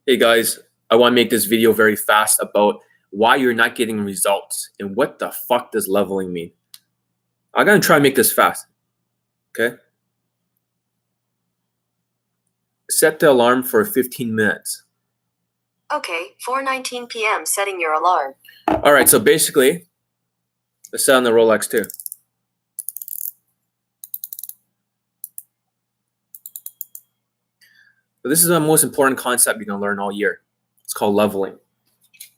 Hey guys, I want to make this video very fast about why you're not getting results and what the fuck does leveling mean. I'm going to try and make this fast. Okay? Set the alarm for 15 minutes. Okay, 4:19 p.m. setting your alarm. All right, so basically, let's set on the Rolex too. So this is the most important concept you're going to learn all year. It's called leveling.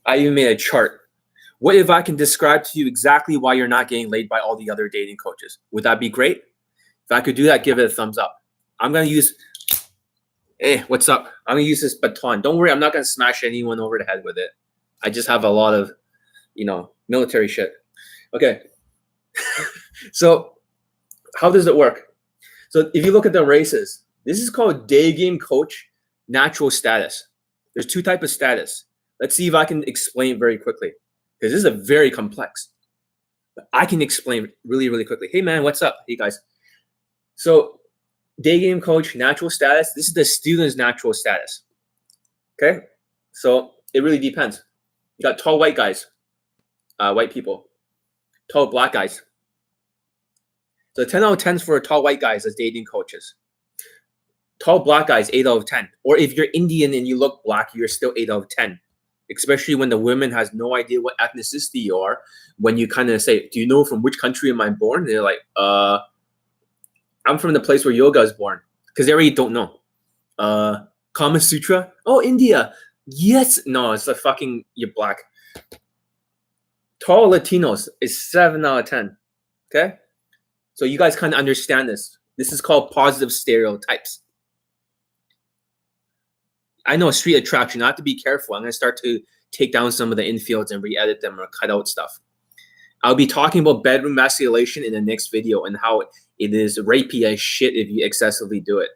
I even made a chart. What if I can describe to you exactly why you're not getting laid by all the other dating coaches? Would that be great? If I could do that, give it a thumbs up. I'm going to use, hey, what's up? I'm going to use this baton. Don't worry, I'm not going to smash anyone over the head with it. I just have a lot of, military shit. Okay. So how does it work? So if you look at the races, this is called Daygame coach natural status. There's two types of status. Let's see if I can explain very quickly, because this is a very complex. But I can explain really, really quickly. Hey man, what's up? Hey guys. So Daygame coach natural status. This is the student's natural status. Okay. So it really depends. You got tall white guys, white people, tall black guys. So 10 out of 10s for tall white guys as dating coaches. Tall black guys, 8 out of 10. Or if you're Indian and you look black, you're still 8 out of 10. Especially when the woman has no idea what ethnicity you are. When you kind of say, do you know from which country am I born? And they're like, I'm from the place where yoga is born. Because they already don't know. Kama Sutra? Oh, India. Yes. No, it's you're black. Tall Latinos is 7 out of 10. Okay? So you guys kind of understand this. This is called positive stereotypes. I know street attraction. I have to be careful. I'm going to start to take down some of the infields and re-edit them or cut out stuff. I'll be talking about bedroom emasculation in the next video and how it is rapey as shit if you excessively do it.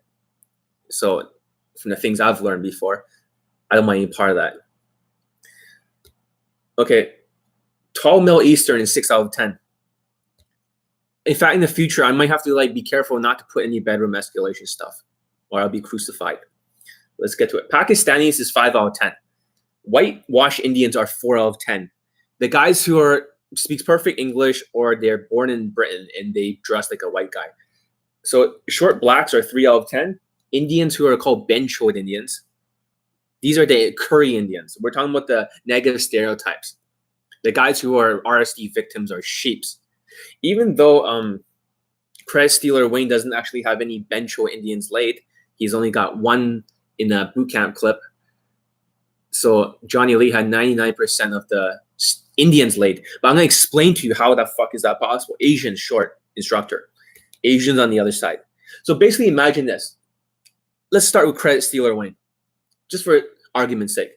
So from the things I've learned before, I don't want any part of that. Okay. Tall Middle Eastern is 6 out of 10. In fact, in the future, I might have to be careful not to put any bedroom emasculation stuff, or I'll be crucified. Let's get to it. Pakistanis is 5 out of 10. Whitewash Indians are 4 out of 10. The guys who speaks perfect English, or they're born in Britain and they dress like a white guy. So short blacks are 3 out of 10. Indians who are called benchwood Indians. These are the curry Indians. We're talking about the negative stereotypes. The guys who are RSD victims are sheeps. Even though credit stealer Wayne doesn't actually have any benchwood Indians laid, he's only got one in a boot camp clip. So Johnny Lee had 99% of the Indians laid. But I'm going to explain to you how the fuck is that possible. Asian short instructor. Asians on the other side. So basically imagine this. Let's start with credit stealer Wayne. Just for argument's sake.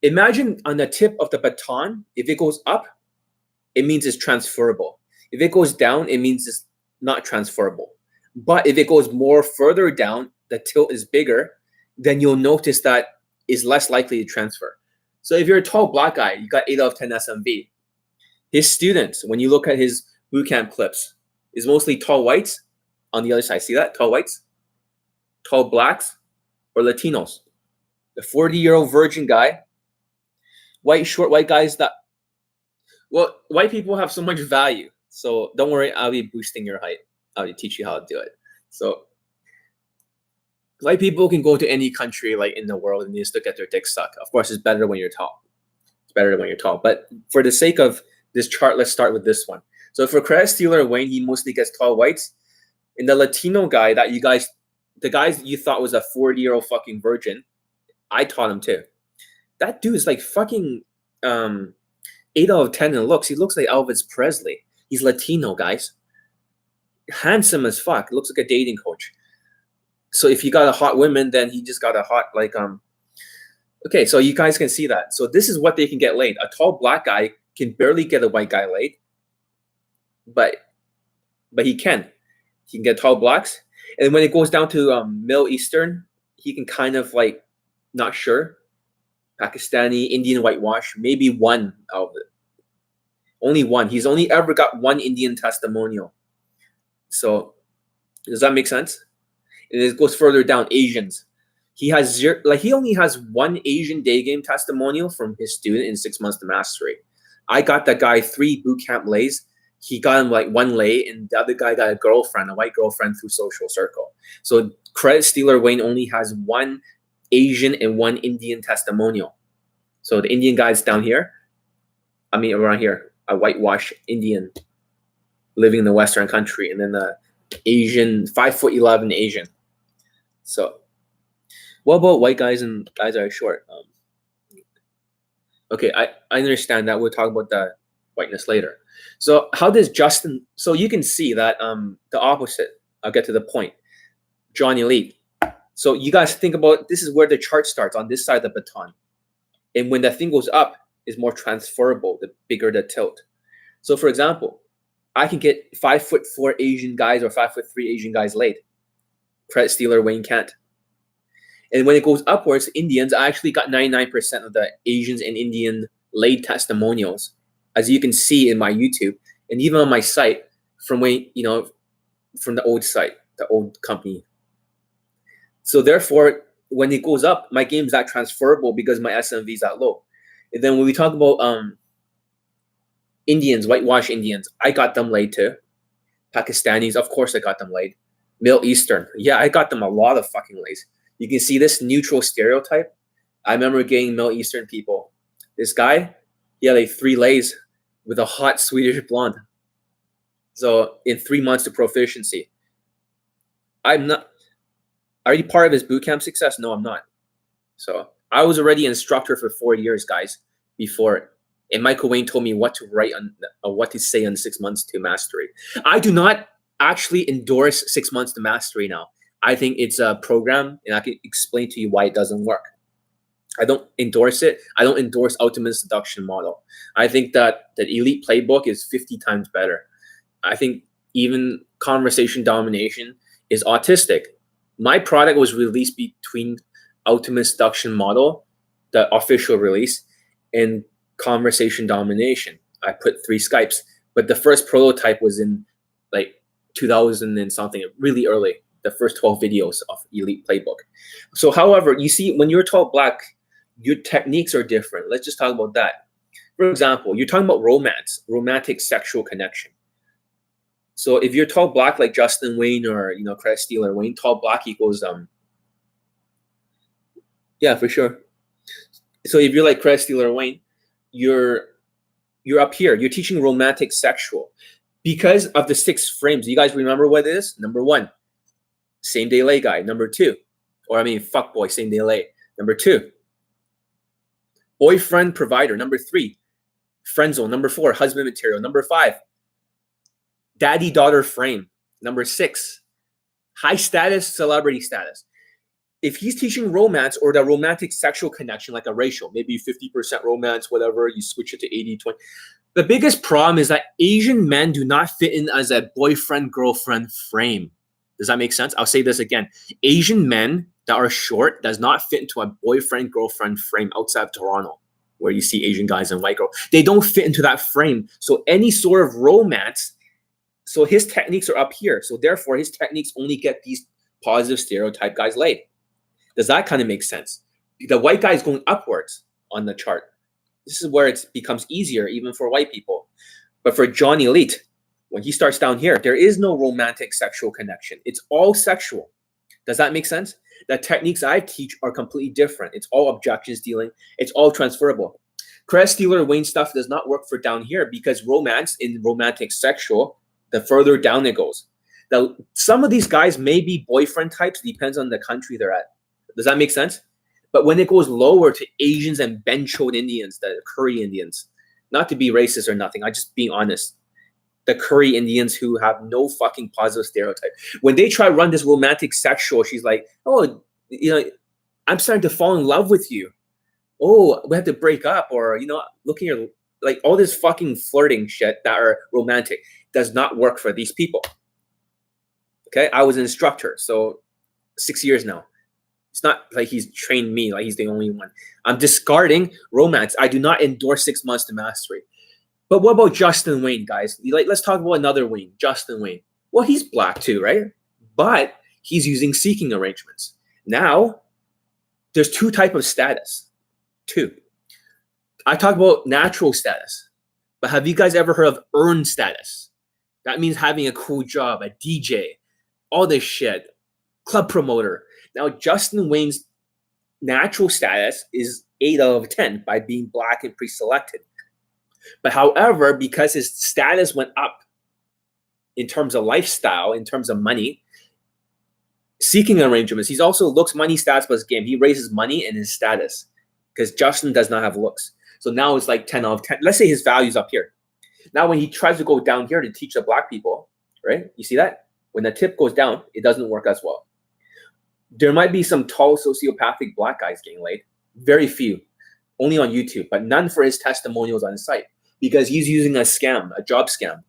Imagine on the tip of the baton, if it goes up, it means it's transferable. If it goes down, it means it's not transferable. But if it goes more further down, the tilt is bigger, then you'll notice that it's less likely to transfer. So if you're a tall black guy, you got 8 out of 10 SMV. His students, when you look at his bootcamp clips, is mostly tall whites on the other side. See that? Tall whites, tall blacks, or Latinos. The 40-year-old virgin guy, short white guys that, well, white people have so much value. So don't worry, I'll be boosting your height. I'll teach you how to do it. So white people can go to any country in the world and they still get their dick sucked. Of course, it's better when you're tall. It's better when you're tall. But for the sake of this chart, let's start with this one. So for credit stealer Wayne, he mostly gets tall whites. And the Latino guy that the guys you thought was a 40-year-old fucking virgin, I taught him too. That dude is 8 out of 10 in looks. He looks like Elvis Presley. He's Latino, guys. Handsome as fuck. Looks like a dating coach. So if you got a hot woman, then he just got a hot okay, so you guys can see that. So this is what they can get laid. A tall black guy can barely get a white guy laid. But he can. He can get tall blacks. And when it goes down to Middle Eastern, he can kind of not sure. Pakistani, Indian whitewash, maybe one out of it. Only one. He's only ever got one Indian testimonial. So does that make sense? And it goes further down, Asians. He has zero, like he only has one Asian day game testimonial from his student in 6 months to mastery. I got that guy 3 boot camp lays. He got him like 1 lay, and the other guy got a girlfriend, a white girlfriend through social circle. So Credit Stealer Wayne only has 1 Asian and 1 Indian testimonial. So the Indian guy's down here. I mean, around here, a whitewashed Indian living in the Western country, and then the Asian, 5'11" Asian. So what about white guys and guys that are short? Okay, I understand that. We'll talk about the whiteness later. So how does Justin, so you can see that the opposite, I'll get to the point, Johnny Elite. So you guys think about, this is where the chart starts, on this side of the baton. And when that thing goes up, is more transferable, the bigger the tilt. So for example, I can get 5'4" Asian guys or 5'3" Asian guys laid. Credit Stealer Wayne can't. And when it goes upwards, Indians, I actually got 99% of the Asians and Indian laid testimonials, as you can see in my YouTube and even on my site from when, you know, from the old site, the old company. So therefore, when it goes up, my game is not transferable because my SMV is that low. And then when we talk about Indians, whitewash Indians, I got them laid too. Pakistanis, of course I got them laid. Middle Eastern, yeah, I got them a lot of fucking lays. You can see this neutral stereotype. I remember getting Middle Eastern people. This guy, he had like 3 lays with a hot Swedish blonde. So in 3 months to proficiency. I'm not, are you part of his bootcamp success? No, I'm not. So I was already an instructor for 4 years, guys, before. And Michael Wayne told me what to write on, what to say on 6 months to mastery. I do not actually endorse 6 months to mastery now. I think it's a program, and I can explain to you why it doesn't work. I don't endorse it. I don't endorse ultimate seduction model. I think that the elite playbook is 50 times better. I think even conversation domination is autistic. My product was released between ultimate seduction model, the official release, and conversation domination. I put 3 Skypes, but the first prototype was in like 2000 and something, really early, the first 12 videos of elite playbook. So however, you see, when you're 12 black, your techniques are different. Let's just talk about that. For example, you're talking about romance, romantic sexual connection. So if you're tall black like Justin Wayne or, you know, Credit Stealer Wayne, tall black equals yeah, for sure. So if you're like Credit Stealer Wayne, you're up here. You're teaching romantic sexual because of the 6 frames. You guys remember what it is? Number 1, same day lay guy. Number 2, or I mean fuck boy, same day lay. Number 2, boyfriend provider. Number 3, friend zone. Number 4, husband material. Number 5, daddy daughter frame. Number 6, high status celebrity status. If he's teaching romance or the romantic sexual connection, like a ratio, maybe 50% romance, whatever, you switch it to 80-20. The biggest problem is that Asian men do not fit in as a boyfriend girlfriend frame. Does that make sense? I'll say this again. Asian men that are short does not fit into a boyfriend girlfriend frame outside of Toronto, where you see Asian guys and white girls. They don't fit into that frame. So any sort of romance, so his techniques are up here. So therefore his techniques only get these positive stereotype guys laid. Does that kind of make sense? The white guy is going upwards on the chart. This is where it becomes easier even for white people. But for Johnny Elite, when he starts down here, there is no romantic sexual connection. It's all sexual. Does that make sense? The techniques I teach are completely different. It's all objections dealing. It's all transferable. Credit Stealer Wayne stuff does not work for down here because romance in romantic sexual, the further down it goes. Now, some of these guys may be boyfriend types, depends on the country they're at. Does that make sense? But when it goes lower to Asians and benchoed Indians, the Curry Indians, not to be racist or nothing, I'm just being honest. The Curry Indians who have no fucking positive stereotype. When they try to run this romantic sexual, she's like, oh, you know, I'm starting to fall in love with you. Oh, we have to break up, or, you know, looking at like all this fucking flirting shit that are romantic does not work for these people. Okay, I was an instructor, so 6 years now. It's not like he's trained me, like he's the only one. I'm discarding romance. I do not endorse 6 months to mastery. But what about Justin Wayne, guys? Like, let's talk about another Wayne, Justin Wayne. Well, he's black too, right? But he's using seeking arrangements. Now, there's two types of status. Two. I talk about natural status, but have you guys ever heard of earned status? That means having a cool job, a DJ, all this shit, club promoter. Now, Justin Wayne's natural status is 8 out of 10 by being black and pre-selected. But however, because his status went up in terms of lifestyle, in terms of money, seeking arrangements, he's also looks, money, status plus game. He raises money and his status because Justin does not have looks. So now it's like 10 out of 10. Let's say his value's up here. Now when he tries to go down here to teach the black people, right? You see that? When the tip goes down, it doesn't work as well. There might be some tall sociopathic black guys getting laid. Very few. Only on YouTube, but none for his testimonials on his site because he's using a scam, a job scam,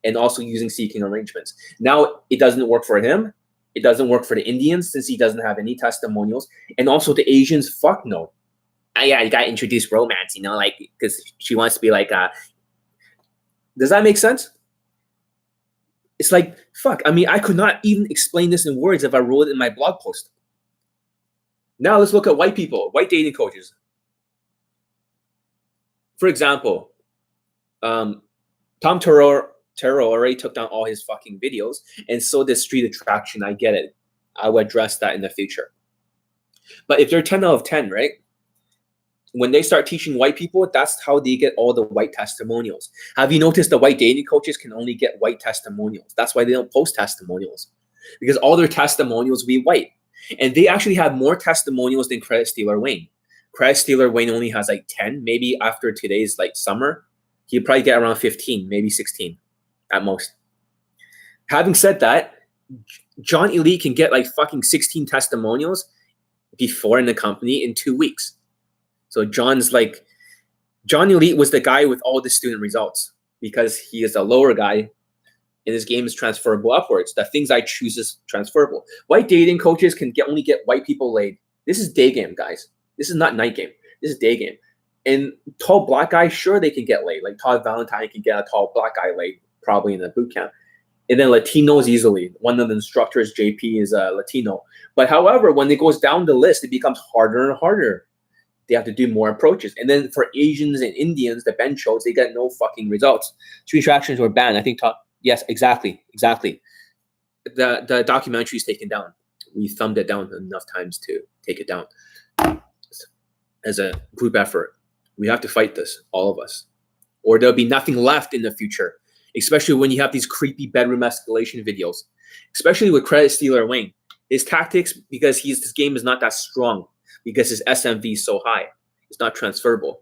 and also using seeking arrangements. Now it doesn't work for him. It doesn't work for the Indians since he doesn't have any testimonials. And also the Asians, fuck no. Yeah, you gotta introduce romance, you know, like, because she wants to be like, does that make sense? It's like, fuck. I mean, I could not even explain this in words if I wrote it in my blog post. Now let's look at white people, white dating coaches. For example, Tom Terrell already took down all his fucking videos, and so did Street Attraction. I get it. I will address that in the future. But if they're 10 out of 10, right? When they start teaching white people, that's how they get all the white testimonials. Have you noticed the white dating coaches can only get white testimonials? That's why they don't post testimonials, because all their testimonials will be white. And they actually have more testimonials than Credit Stealer Wayne. Credit Stealer Wayne only has like 10. Maybe after today's like summer, he'd probably get around 15, maybe 16 at most. Having said that, John Elite can get like fucking 16 testimonials before in the company in 2 weeks. So John Elite was the guy with all the student results because he is a lower guy and his game is transferable upwards. The things I choose is transferable. White dating coaches can only get white people laid. This is day game, guys. This is not night game. This is day game. And tall black guys, sure, they can get laid. Like Todd Valentine can get a tall black guy laid probably in the boot camp. And then Latinos easily. One of the instructors, JP, is a Latino. But however, when it goes down the list, it becomes harder and harder. They have to do more approaches. And then for Asians and Indians, the bench shows, they get no fucking results. Street Attractions were banned. I think, yes, exactly. The documentary is taken down. We thumbed it down enough times to take it down. As a group effort, we have to fight this, all of us. Or there'll be nothing left in the future, especially when you have these creepy bedroom escalation videos, especially with Credit Stealer Wayne. His tactics, because his game is not that strong, because his SMV is so high. It's not transferable.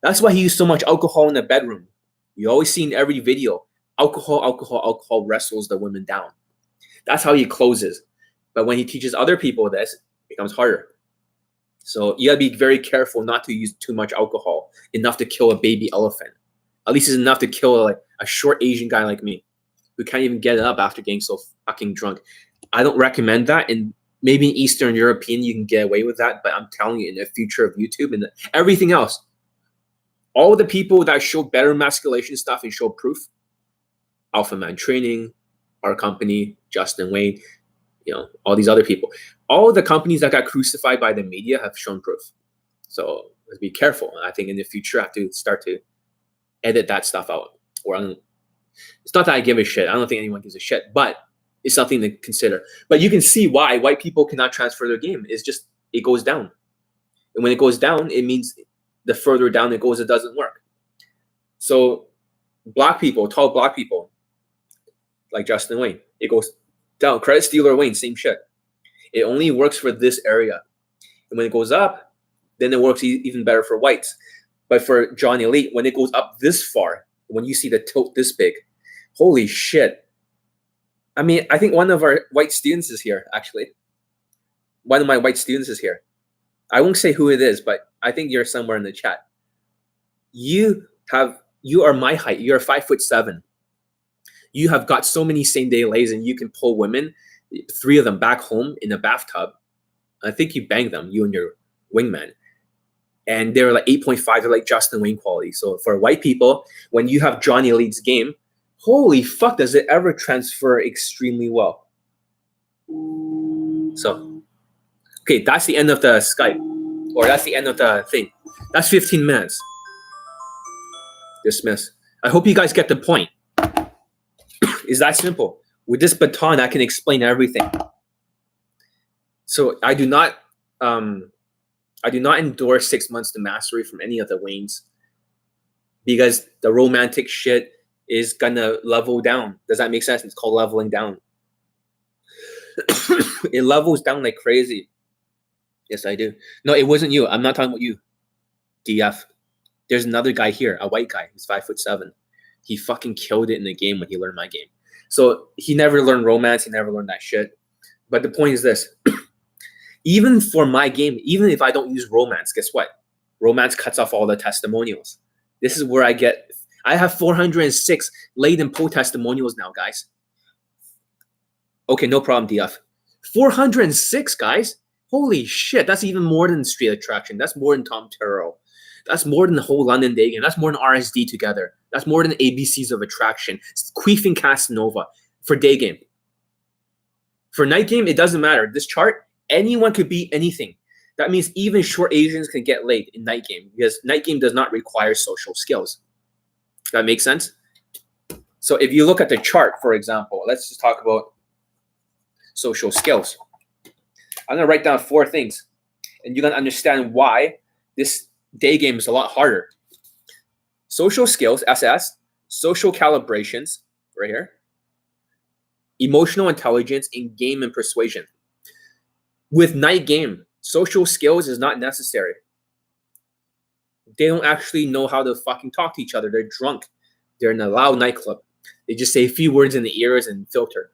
That's why he used so much alcohol in the bedroom. You always see in every video, alcohol wrestles the women down. That's how he closes. But when he teaches other people this, it becomes harder. So you gotta be very careful not to use too much alcohol, enough to kill a baby elephant. At least it's enough to kill like a short Asian guy like me, who can't even get it up after getting so fucking drunk. I don't recommend that. And maybe in Eastern European, you can get away with that. But I'm telling you, in the future of YouTube and everything else, all the people that show better emasculation stuff and show proof, Alpha Man Training, our company, Justin Wayne, all these other people, all the companies that got crucified by the media have shown proof. So let's be careful. I think in the future, I have to start to edit that stuff out. It's not that I give a shit. I don't think anyone gives a shit, but it's something to consider. But you can see why white people cannot transfer their game. It's just, it goes down. And when it goes down, it means the further down it goes, it doesn't work. So black people, tall black people, like Justin Wayne, it goes down. Credit Stealer Wayne, same shit. It only works for this area. And when it goes up, then it works even better for whites. But for John Elite, when it goes up this far, when you see the tilt this big, holy shit. I mean, I think one of our white students is here, actually. One of my white students is here. I won't say who it is, but I think you're somewhere in the chat. You are my height. You're 5'7". You have got so many same-day lays, and you can pull women, 3 of them back home in a bathtub. I think you banged them, you and your wingman. And they're like 8.5. They're like Justin Wayne quality. So for white people, when you have Johnny Elite's game, holy fuck, does it ever transfer extremely well. So Okay, that's the end of the Skype, or that's the end of the thing. That's 15 minutes. Dismiss. I hope you guys get the point. It's that simple. With this baton, I can explain everything. So I do not endorse 6 months to mastery from any of the Waynes, because the romantic shit is gonna level down. Does that make sense? It's called leveling down. It levels down like crazy. Yes, I do. No, it wasn't you. I'm not talking about you, DF. There's another guy here, a white guy. He's 5'7". He fucking killed it in the game when he learned my game. So he never learned romance. He never learned that shit. But the point is this. Even for my game, even if I don't use romance, guess what? Romance cuts off all the testimonials. This is where I have 406 laid and pull testimonials now, guys. Okay, no problem, DF. 406, guys. Holy shit, that's even more than Street Attraction. That's more than Tom Terrell. That's more than the whole London Daygame. That's more than RSD together. That's more than ABCs of Attraction. Queefing Casanova for Daygame. For Night Game, it doesn't matter. This chart, anyone could be anything. That means even short Asians can get laid in Night Game, because Night Game does not require social skills. That makes sense? So if you look at the chart, for example, let's just talk about social skills. I'm going to write down 4 things, and you're going to understand why this Daygame is a lot harder. Social skills, SS, social calibrations, right here, emotional intelligence, in game and persuasion. With Night Game, social skills is not necessary. They don't actually know how to fucking talk to each other. They're drunk. They're in a loud nightclub. They just say a few words in the ears and filter.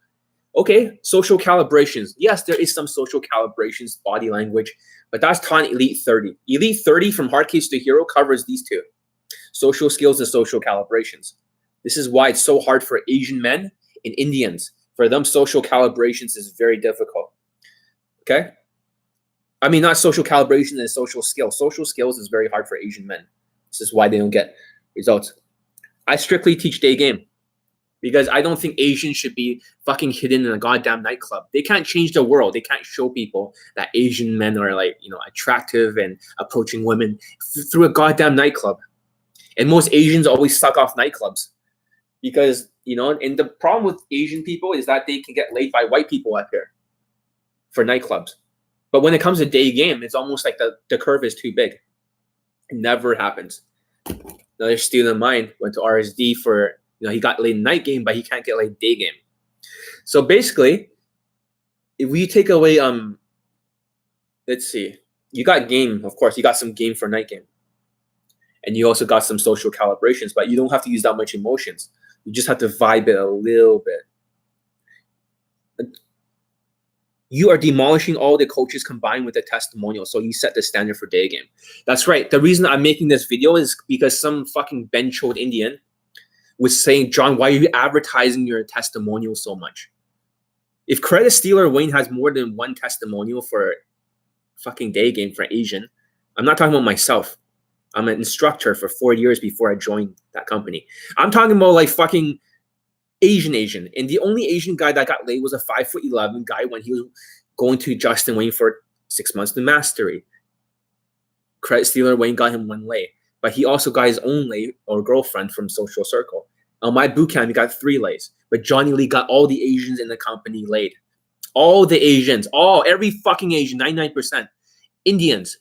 Okay, social calibrations. Yes, there is some social calibrations, body language, but that's taught in Elite 30. Elite 30 from Hard Case to Hero covers these 2. Social skills and social calibrations. This is why it's so hard for Asian men and Indians. For them, social calibrations is very difficult. Okay? I mean, not social calibration and social skills. Social skills is very hard for Asian men. This is why they don't get results. I strictly teach Daygame, because I don't think Asians should be fucking hidden in a goddamn nightclub. They can't change the world. They can't show people that Asian men are like, attractive and approaching women through a goddamn nightclub. And most Asians always suck off nightclubs because, and the problem with Asian people is that they can get laid by white people out here for nightclubs. But when it comes to Daygame, it's almost like the curve is too big. It never happens. Another student of mine went to RSD for, he got laid in Night Game, but he can't get laid Daygame. So basically, if we take away, let's see, you got game, of course, you got some game for Night Game. And you also got some social calibrations, but you don't have to use that much emotions. You just have to vibe it a little bit. You are demolishing all the coaches combined with the testimonial, so you set the standard for Daygame. That's right. The reason I'm making this video is because some fucking bench-old Indian was saying, John, why are you advertising your testimonial so much? If Credit Stealer Wayne has more than 1 testimonial for fucking Daygame for Asian, I'm not talking about myself. I'm an instructor for 4 years before I joined that company. I'm talking about like fucking Asian. And the only Asian guy that got laid was a 5'11" guy when he was going to Justin Wayne for 6 months to mastery. Credit Stealer Wayne got him 1 lay. But he also got his own lay or girlfriend from Social Circle. On my boot camp, he got 3 lays. But Johnny Lee got all the Asians in the company laid. All the Asians. Every fucking Asian, 99%. Indians.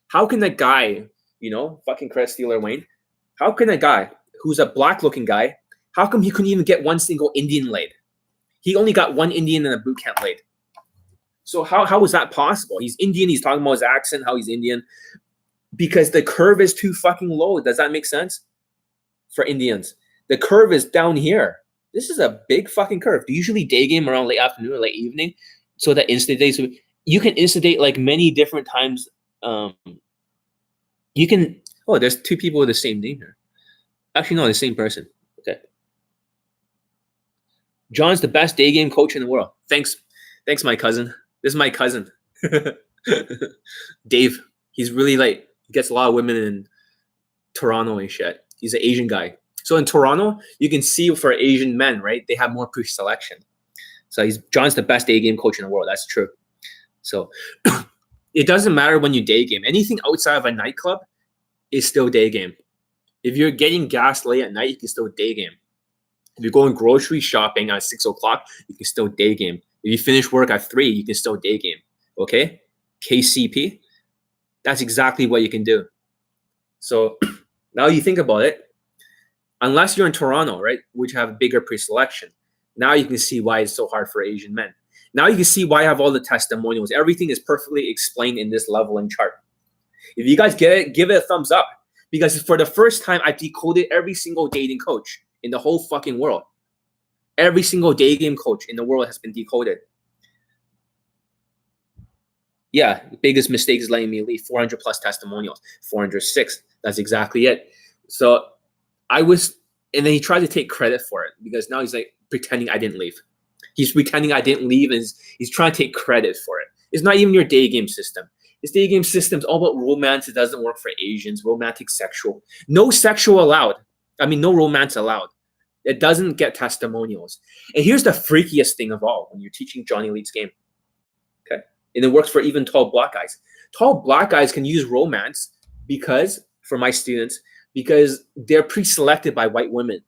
How can that guy, fucking Credit Stealer Wayne, how can a guy who's a black-looking guy, how come he couldn't even get 1 single Indian laid? He only got 1 Indian in a boot camp laid. So how is that possible? He's Indian. He's talking about his accent, how he's Indian. Because the curve is too fucking low. Does that make sense? For Indians. The curve is down here. This is a big fucking curve. Usually Daygame around late afternoon or late evening. So that instant date. So you can instant date like many different times. You can, there's 2 people with the same name here. Actually, no, the same person. Okay. John's the best Daygame coach in the world. Thanks, my cousin. This is my cousin. Dave. He's really like, he gets a lot of women in Toronto and shit. He's an Asian guy. So in Toronto, you can see for Asian men, right? They have more push selection. So John's the best Daygame coach in the world. That's true. So It doesn't matter when you day game. Anything outside of a nightclub is still day game. If you're getting gas late at night, you can still day game. If you're going grocery shopping at 6 o'clock, you can still day game. If you finish work at 3, you can still day game. Okay? KCP. That's exactly what you can do. So now you think about it. Unless you're in Toronto, right, which have a bigger pre-selection, now you can see why it's so hard for Asian men. Now you can see why I have all the testimonials. Everything is perfectly explained in this leveling chart. If you guys get it, give it a thumbs up. Because for the first time, I've decoded every single dating coach in the whole fucking world. Every single day game coach in the world has been decoded. Yeah, the biggest mistake is letting me leave. 400 plus testimonials. 406. That's exactly it. So I was, and then he tried to take credit for it because now he's like pretending I didn't leave. He's pretending I didn't leave, and he's trying to take credit for it. It's not even your day game system. This day game system is all about romance. It doesn't work for Asians. Romantic sexual. No sexual allowed. I mean, no romance allowed. It doesn't get testimonials. And here's the freakiest thing of all when you're teaching Johnny Elite's game. Okay? And it works for even tall black guys. Tall black guys can use romance because, for my students, because they're pre-selected by white women.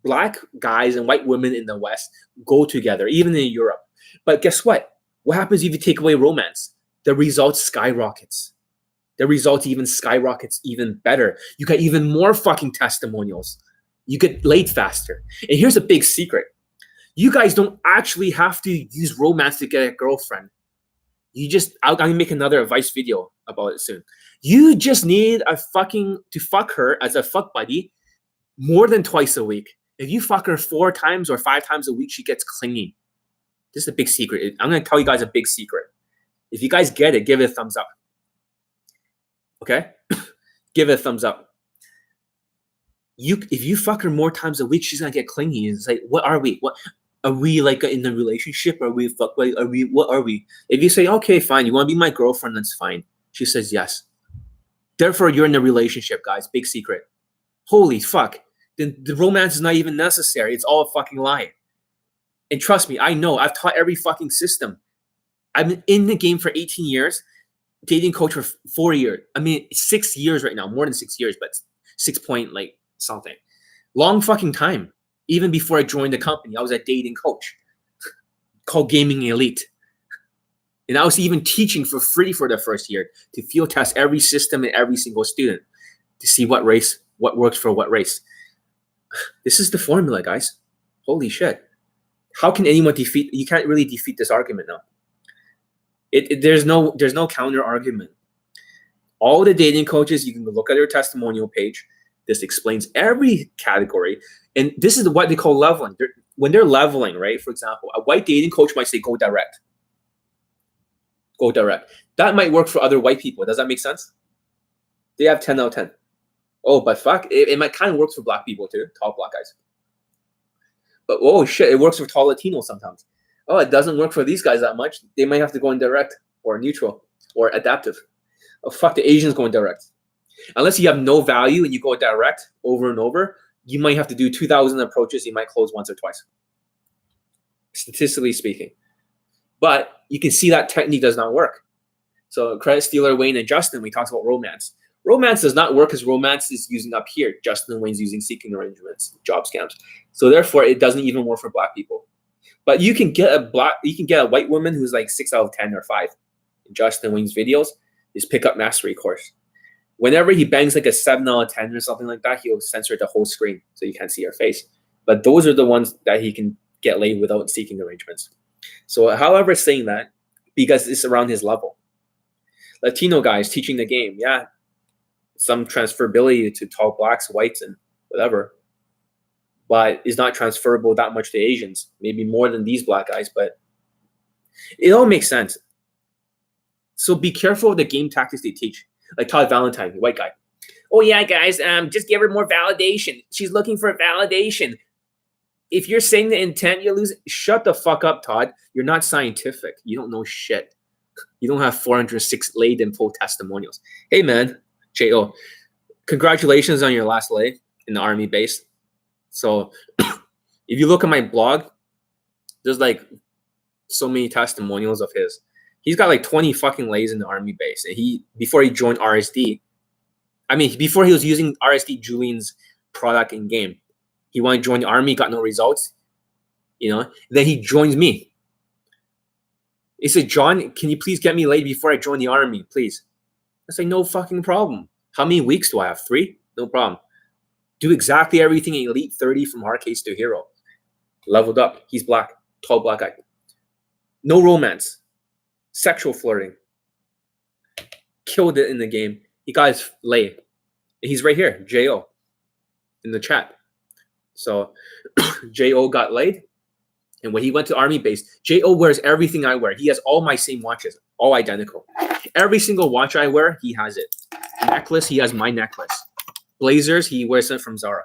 Black guys and white women in the West go together, even in Europe. But guess what? What happens if you take away romance? The results skyrockets. The results even skyrockets even better. You get even more fucking testimonials. You get laid faster. And here's a big secret. You guys don't actually have to use romance to get a girlfriend. You just, I'm going to make another advice video about it soon. You just need to fuck her as a fuck buddy more than twice a week. If you fuck her 4 times or 5 times a week, she gets clingy. This is a big secret. I'm going to tell you guys a big secret. If you guys get it, give it a thumbs up. Okay? Give it a thumbs up. If you fuck her more times a week, she's going to get clingy. It's like, what are we? What are we, like, in a relationship? Are we fuck? Like, what are we? If you say, okay, fine, you want to be my girlfriend, that's fine. She says yes. Therefore, you're in a relationship, guys. Big secret. Holy fuck. Then the romance is not even necessary. It's all a fucking lie. And trust me, I know. I've taught every fucking system. I've been in the game for 18 years, dating coach for 4 years. I mean, 6 years right now, more than 6 years, but 6 point like something. Long fucking time. Even before I joined the company, I was a dating coach called Gaming Elite. And I was even teaching for free for the first year to field test every system and every single student to see what works for what race. This is the formula, guys. Holy shit. How can anyone you can't really defeat this argument now. There's no counter argument. All the dating coaches, you can look at their testimonial page. This explains every category. And this is what they call leveling. When they're leveling, right? For example, a white dating coach might say, go direct. Go direct. That might work for other white people. Does that make sense? They have 10 out of 10. Oh, but fuck, it might kind of work for black people too, tall black guys. But oh shit, it works for tall Latinos sometimes. Oh, it doesn't work for these guys that much. They might have to go in direct or neutral or adaptive. Oh fuck, the Asians going direct. Unless you have no value and you go direct over and over, you might have to do 2,000 approaches. You might close once or twice, statistically speaking. But you can see that technique does not work. So credit stealer Wayne and Justin, we talked about romance. Romance does not work because romance is using up here. Justin and Wayne's using seeking arrangements, job scams. So therefore, it doesn't even work for black people. But you can get a white woman who's like 6 out of 10 or 5. In Justin Wayne's videos, his pickup mastery course. Whenever he bangs like a 7 out of 10 or something like that, he'll censor the whole screen so you can't see her face. But those are the ones that he can get laid without seeking arrangements. So however, saying that, because it's around his level. Latino guys teaching the game, yeah. Some transferability to tall blacks, whites, and whatever. But it's not transferable that much to Asians. Maybe more than these black guys, but it all makes sense. So be careful of the game tactics they teach. Like Todd Valentine, white guy. Oh yeah, guys, just give her more validation. She's looking for validation. If you're saying the intent, you lose. Shut the fuck up, Todd. You're not scientific. You don't know shit. You don't have 406 laid in full testimonials. Hey man, J.O., congratulations on your last lay in the Army base. So if you look at my blog, there's like so many testimonials of his. He's got like 20 fucking lays in the army base. And before he joined RSD, before he was using RSD Julian's product in game, he wanted to join the army, got no results. Then he joins me. He said, John, can you please get me laid before I join the army, please? I say, no fucking problem. How many weeks do I have? 3? No problem. Do exactly everything in Elite 30 from hard case to hero. Leveled up. He's black. Tall black guy. No romance. Sexual flirting. Killed it in the game. He got his lay. He's right here. J.O. in the chat. So J.O. got laid. And when he went to army base, J.O. wears everything I wear. He has all my same watches. All identical. Every single watch I wear, he has it. Necklace, he has my necklace. Blazers, he wears it from Zara.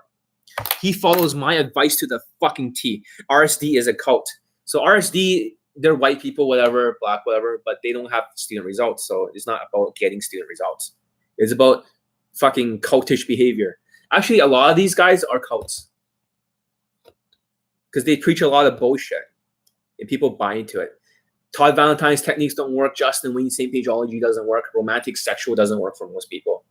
He follows my advice to the fucking T. RSD is a cult. So RSD, they're white people, whatever, black, whatever, but they don't have student results. So it's not about getting student results. It's about fucking cultish behavior. Actually, a lot of these guys are cults. Because they preach a lot of bullshit. And people buy into it. Todd Valentine's techniques don't work. Justin Wayne's same pageology doesn't work. Romantic sexual doesn't work for most people.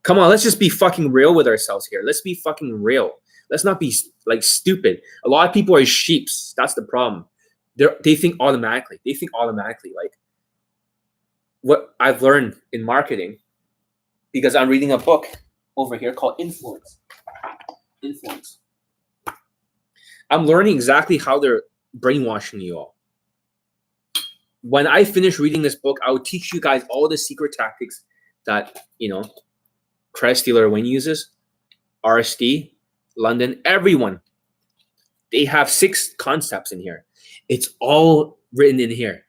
Come on, let's just be fucking real with ourselves here. Let's be fucking real. Let's not be like stupid. A lot of people are sheeps. That's the problem. They think automatically. Like what I've learned in marketing, because I'm reading a book over here called Influence. I'm learning exactly how they're brainwashing you all. When I finish reading this book, I will teach you guys all the secret tactics that, Credit Stealer Wayne uses, RSD, London, everyone. They have 6 concepts in here. It's all written in here.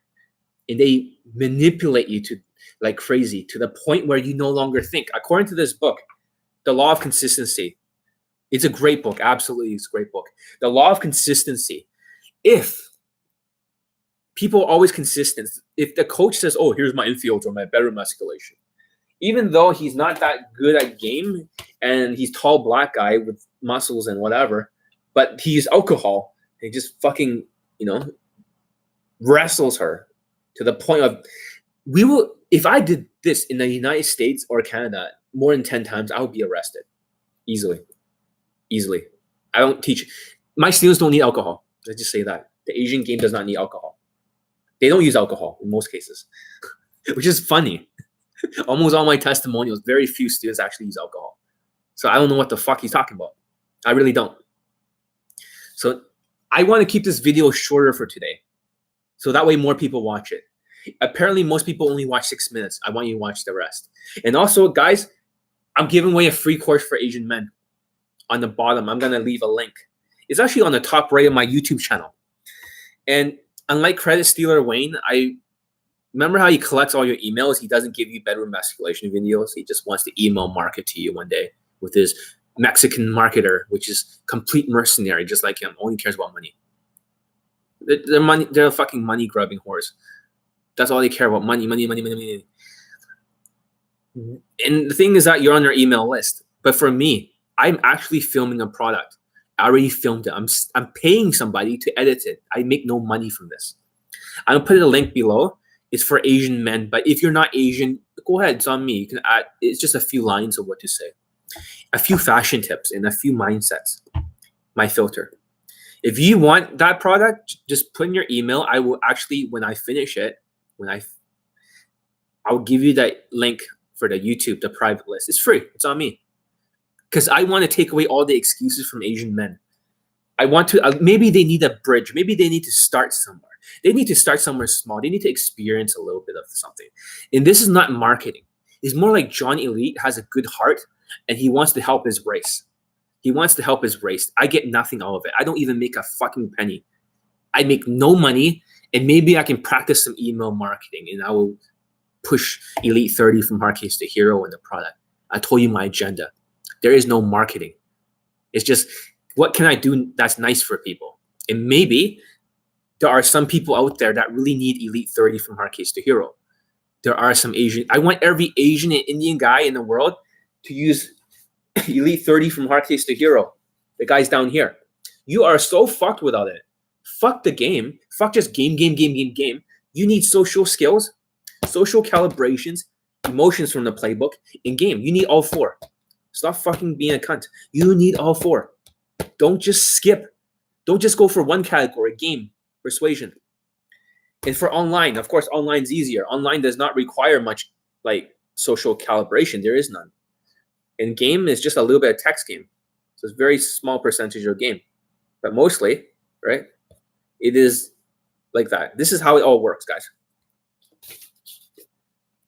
And they manipulate you to like crazy to the point where you no longer think. According to this book, The Law of Consistency, it's a great book. Absolutely, it's a great book. The Law of Consistency. If people are always consistent, if the coach says, oh, here's my infield or my bedroom escalation, even though he's not that good at game and he's tall black guy with muscles and whatever, but he's alcohol, and he just fucking, wrestles her to the point of, if I did this in the United States or Canada more than 10 times, I would be arrested. Easily. I don't teach. My students don't need alcohol. Let's just say that. The Asian game does not need alcohol. They don't use alcohol in most cases, which is funny. Almost all my testimonials, very few students actually use alcohol. So I don't know what the fuck he's talking about. I really don't. So I want to keep this video shorter for today. So that way more people watch it. Apparently most people only watch 6 minutes. I want you to watch the rest. And also, guys, I'm giving away a free course for Asian men. On the bottom, I'm going to leave a link. It's actually on the top right of my YouTube channel. And unlike Credit Stealer Wayne, I remember how he collects all your emails. He doesn't give you bedroom escalation videos. He just wants to email market to you one day with his Mexican marketer, which is complete mercenary, just like him. Only cares about money. They're fucking money grubbing whores. That's all they care about. Money. And the thing is that you're on their email list. But for me, I'm actually filming a product. I already filmed it. I'm paying somebody to edit it. I make no money from this. I'm gonna put a link below. It's for Asian men, but if you're not Asian, go ahead. It's on me. You can add. It's just a few lines of what to say, a few fashion tips, and a few mindsets. My filter. If you want that product, just put in your email. I will actually, when I finish it, I'll give you that link for the YouTube, the private list. It's free. It's on me. Because I want to take away all the excuses from Asian men. I want to, maybe they need a bridge. Maybe they need to start somewhere. They need to start somewhere small. They need to experience a little bit of something. And this is not marketing. It's more like John Elite has a good heart and he wants to help his race. I get nothing out of it. I don't even make a fucking penny. I make no money, and maybe I can practice some email marketing and I will push Elite 30 from hard case to hero in the product. I told you my agenda. There is no marketing. It's just, what can I do that's nice for people? And maybe there are some people out there that really need Elite 30 from hard case to hero. There are some Asian. I want every Asian and Indian guy in the world to use Elite 30 from hard case to hero. The guys down here. You are so fucked without it. Fuck the game. Fuck just game. You need social skills, social calibrations, emotions from the playbook, in game. You need all 4. Stop fucking being a cunt. You need all 4. Don't just skip. Don't just go for one category, game, persuasion. And for online, of course, online's easier. Online does not require much like social calibration. There is none. And game is just a little bit of text game. So it's a very small percentage of game. But mostly, right, it is like that. This is how it all works, guys.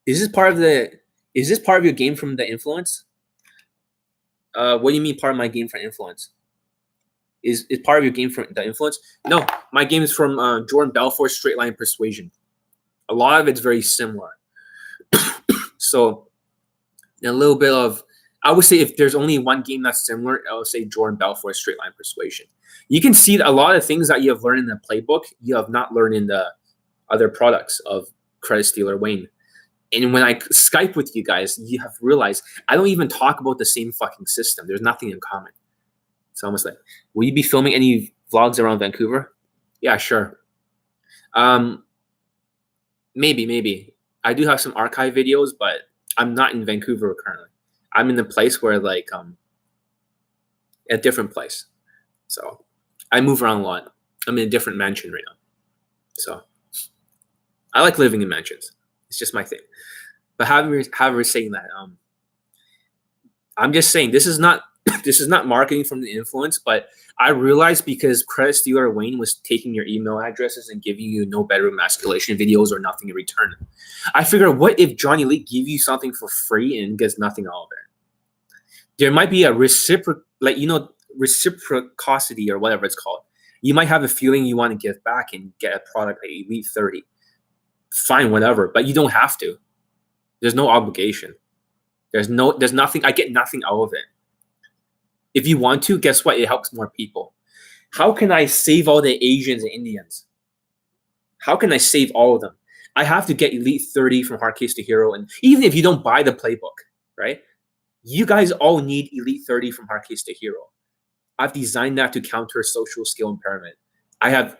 Is this part of your game from the influence? What do you mean part of my game from influence? Is part of your game from the influence? No, my game is from Jordan Belfort's Straight Line Persuasion. A lot of it's very similar. So a little bit of, I would say if there's only one game that's similar, I would say Jordan Belfort's Straight Line Persuasion. You can see a lot of things that you have learned in the playbook, you have not learned in the other products of Credit Stealer Wayne. And when I Skype with you guys, you have realized I don't even talk about the same fucking system. There's nothing in common. It's almost like, will you be filming any vlogs around Vancouver? Yeah, sure. Maybe. I do have some archive videos, but I'm not in Vancouver currently. I'm in a place where like a different place. So I move around a lot. I'm in a different mansion right now. So I like living in mansions. It's just my thing. But however saying that, I'm just saying this is not marketing from the influence, but I realized because Credit Stealer Wayne was taking your email addresses and giving you no bedroom emasculation videos or nothing in return. I figured, what if Johnny Elite give you something for free and gets nothing out of it? There might be a reciprocity or whatever it's called. You might have a feeling you want to give back and get a product at Elite 30. Fine, whatever, but you don't have to. There's no obligation. There's nothing. I get nothing out of it. If you want to, guess what? It helps more people. How can I save all the Asians and Indians? How can I save all of them? I have to get Elite 30 from Hard Case to Hero. And even if you don't buy the playbook, right? You guys all need Elite 30 from Hard Case to Hero. I've designed that to counter social skill impairment. I have,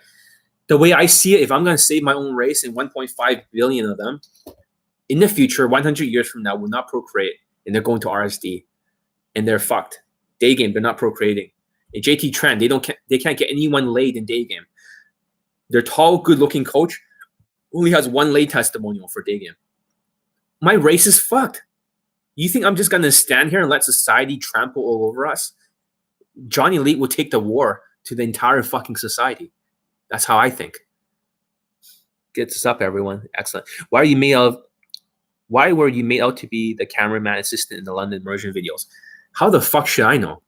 the way I see it, if I'm going to save my own race and 1.5 billion of them, in the future, 100 years from now, will not procreate, and they're going to RSD, and they're fucked. Daygame, they're not procreating. In JT Trend, they can't get anyone laid in Daygame. Their tall, good-looking coach only has one laid testimonial for Daygame. My race is fucked. You think I'm just gonna stand here and let society trample all over us? Johnny Elite will take the war to the entire fucking society. That's how I think. Get this up, everyone. Excellent. Why were you made out to be the cameraman assistant in the London immersion videos? How the fuck should I know?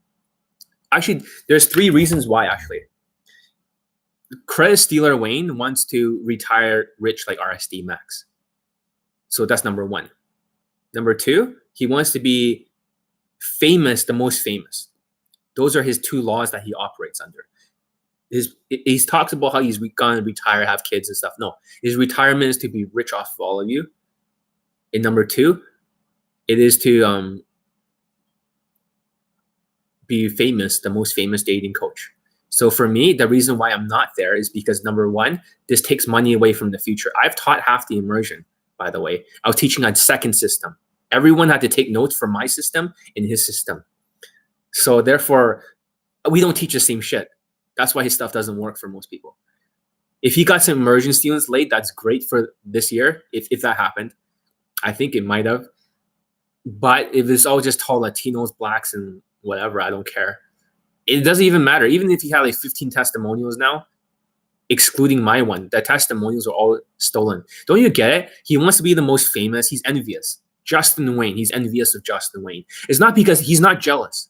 Actually, there's 3 reasons why, actually. Credit Stealer Wayne wants to retire rich like RSD Max. So that's number 1. Number 2, he wants to be famous, the most famous. Those are his 2 laws that he operates under. He talks about how he's going to retire, have kids and stuff. No, his retirement is to be rich off of all of you. And number 2, it is to be famous, the most famous dating coach. So for me, the reason why I'm not there is because number 1, this takes money away from the future. I've taught half the immersion, by the way. I was teaching a second system. Everyone had to take notes from my system and his system. So therefore, we don't teach the same shit. That's why his stuff doesn't work for most people. If he got some immersion students late, that's great for this year, if that happened. I think it might have. But if it's all just tall Latinos, blacks, and whatever, I don't care. It doesn't even matter. Even if he had like 15 testimonials now, excluding my one, the testimonials are all stolen. Don't you get it? He wants to be the most famous. He's envious. Justin Wayne, he's envious of Justin Wayne. It's not because he's not jealous.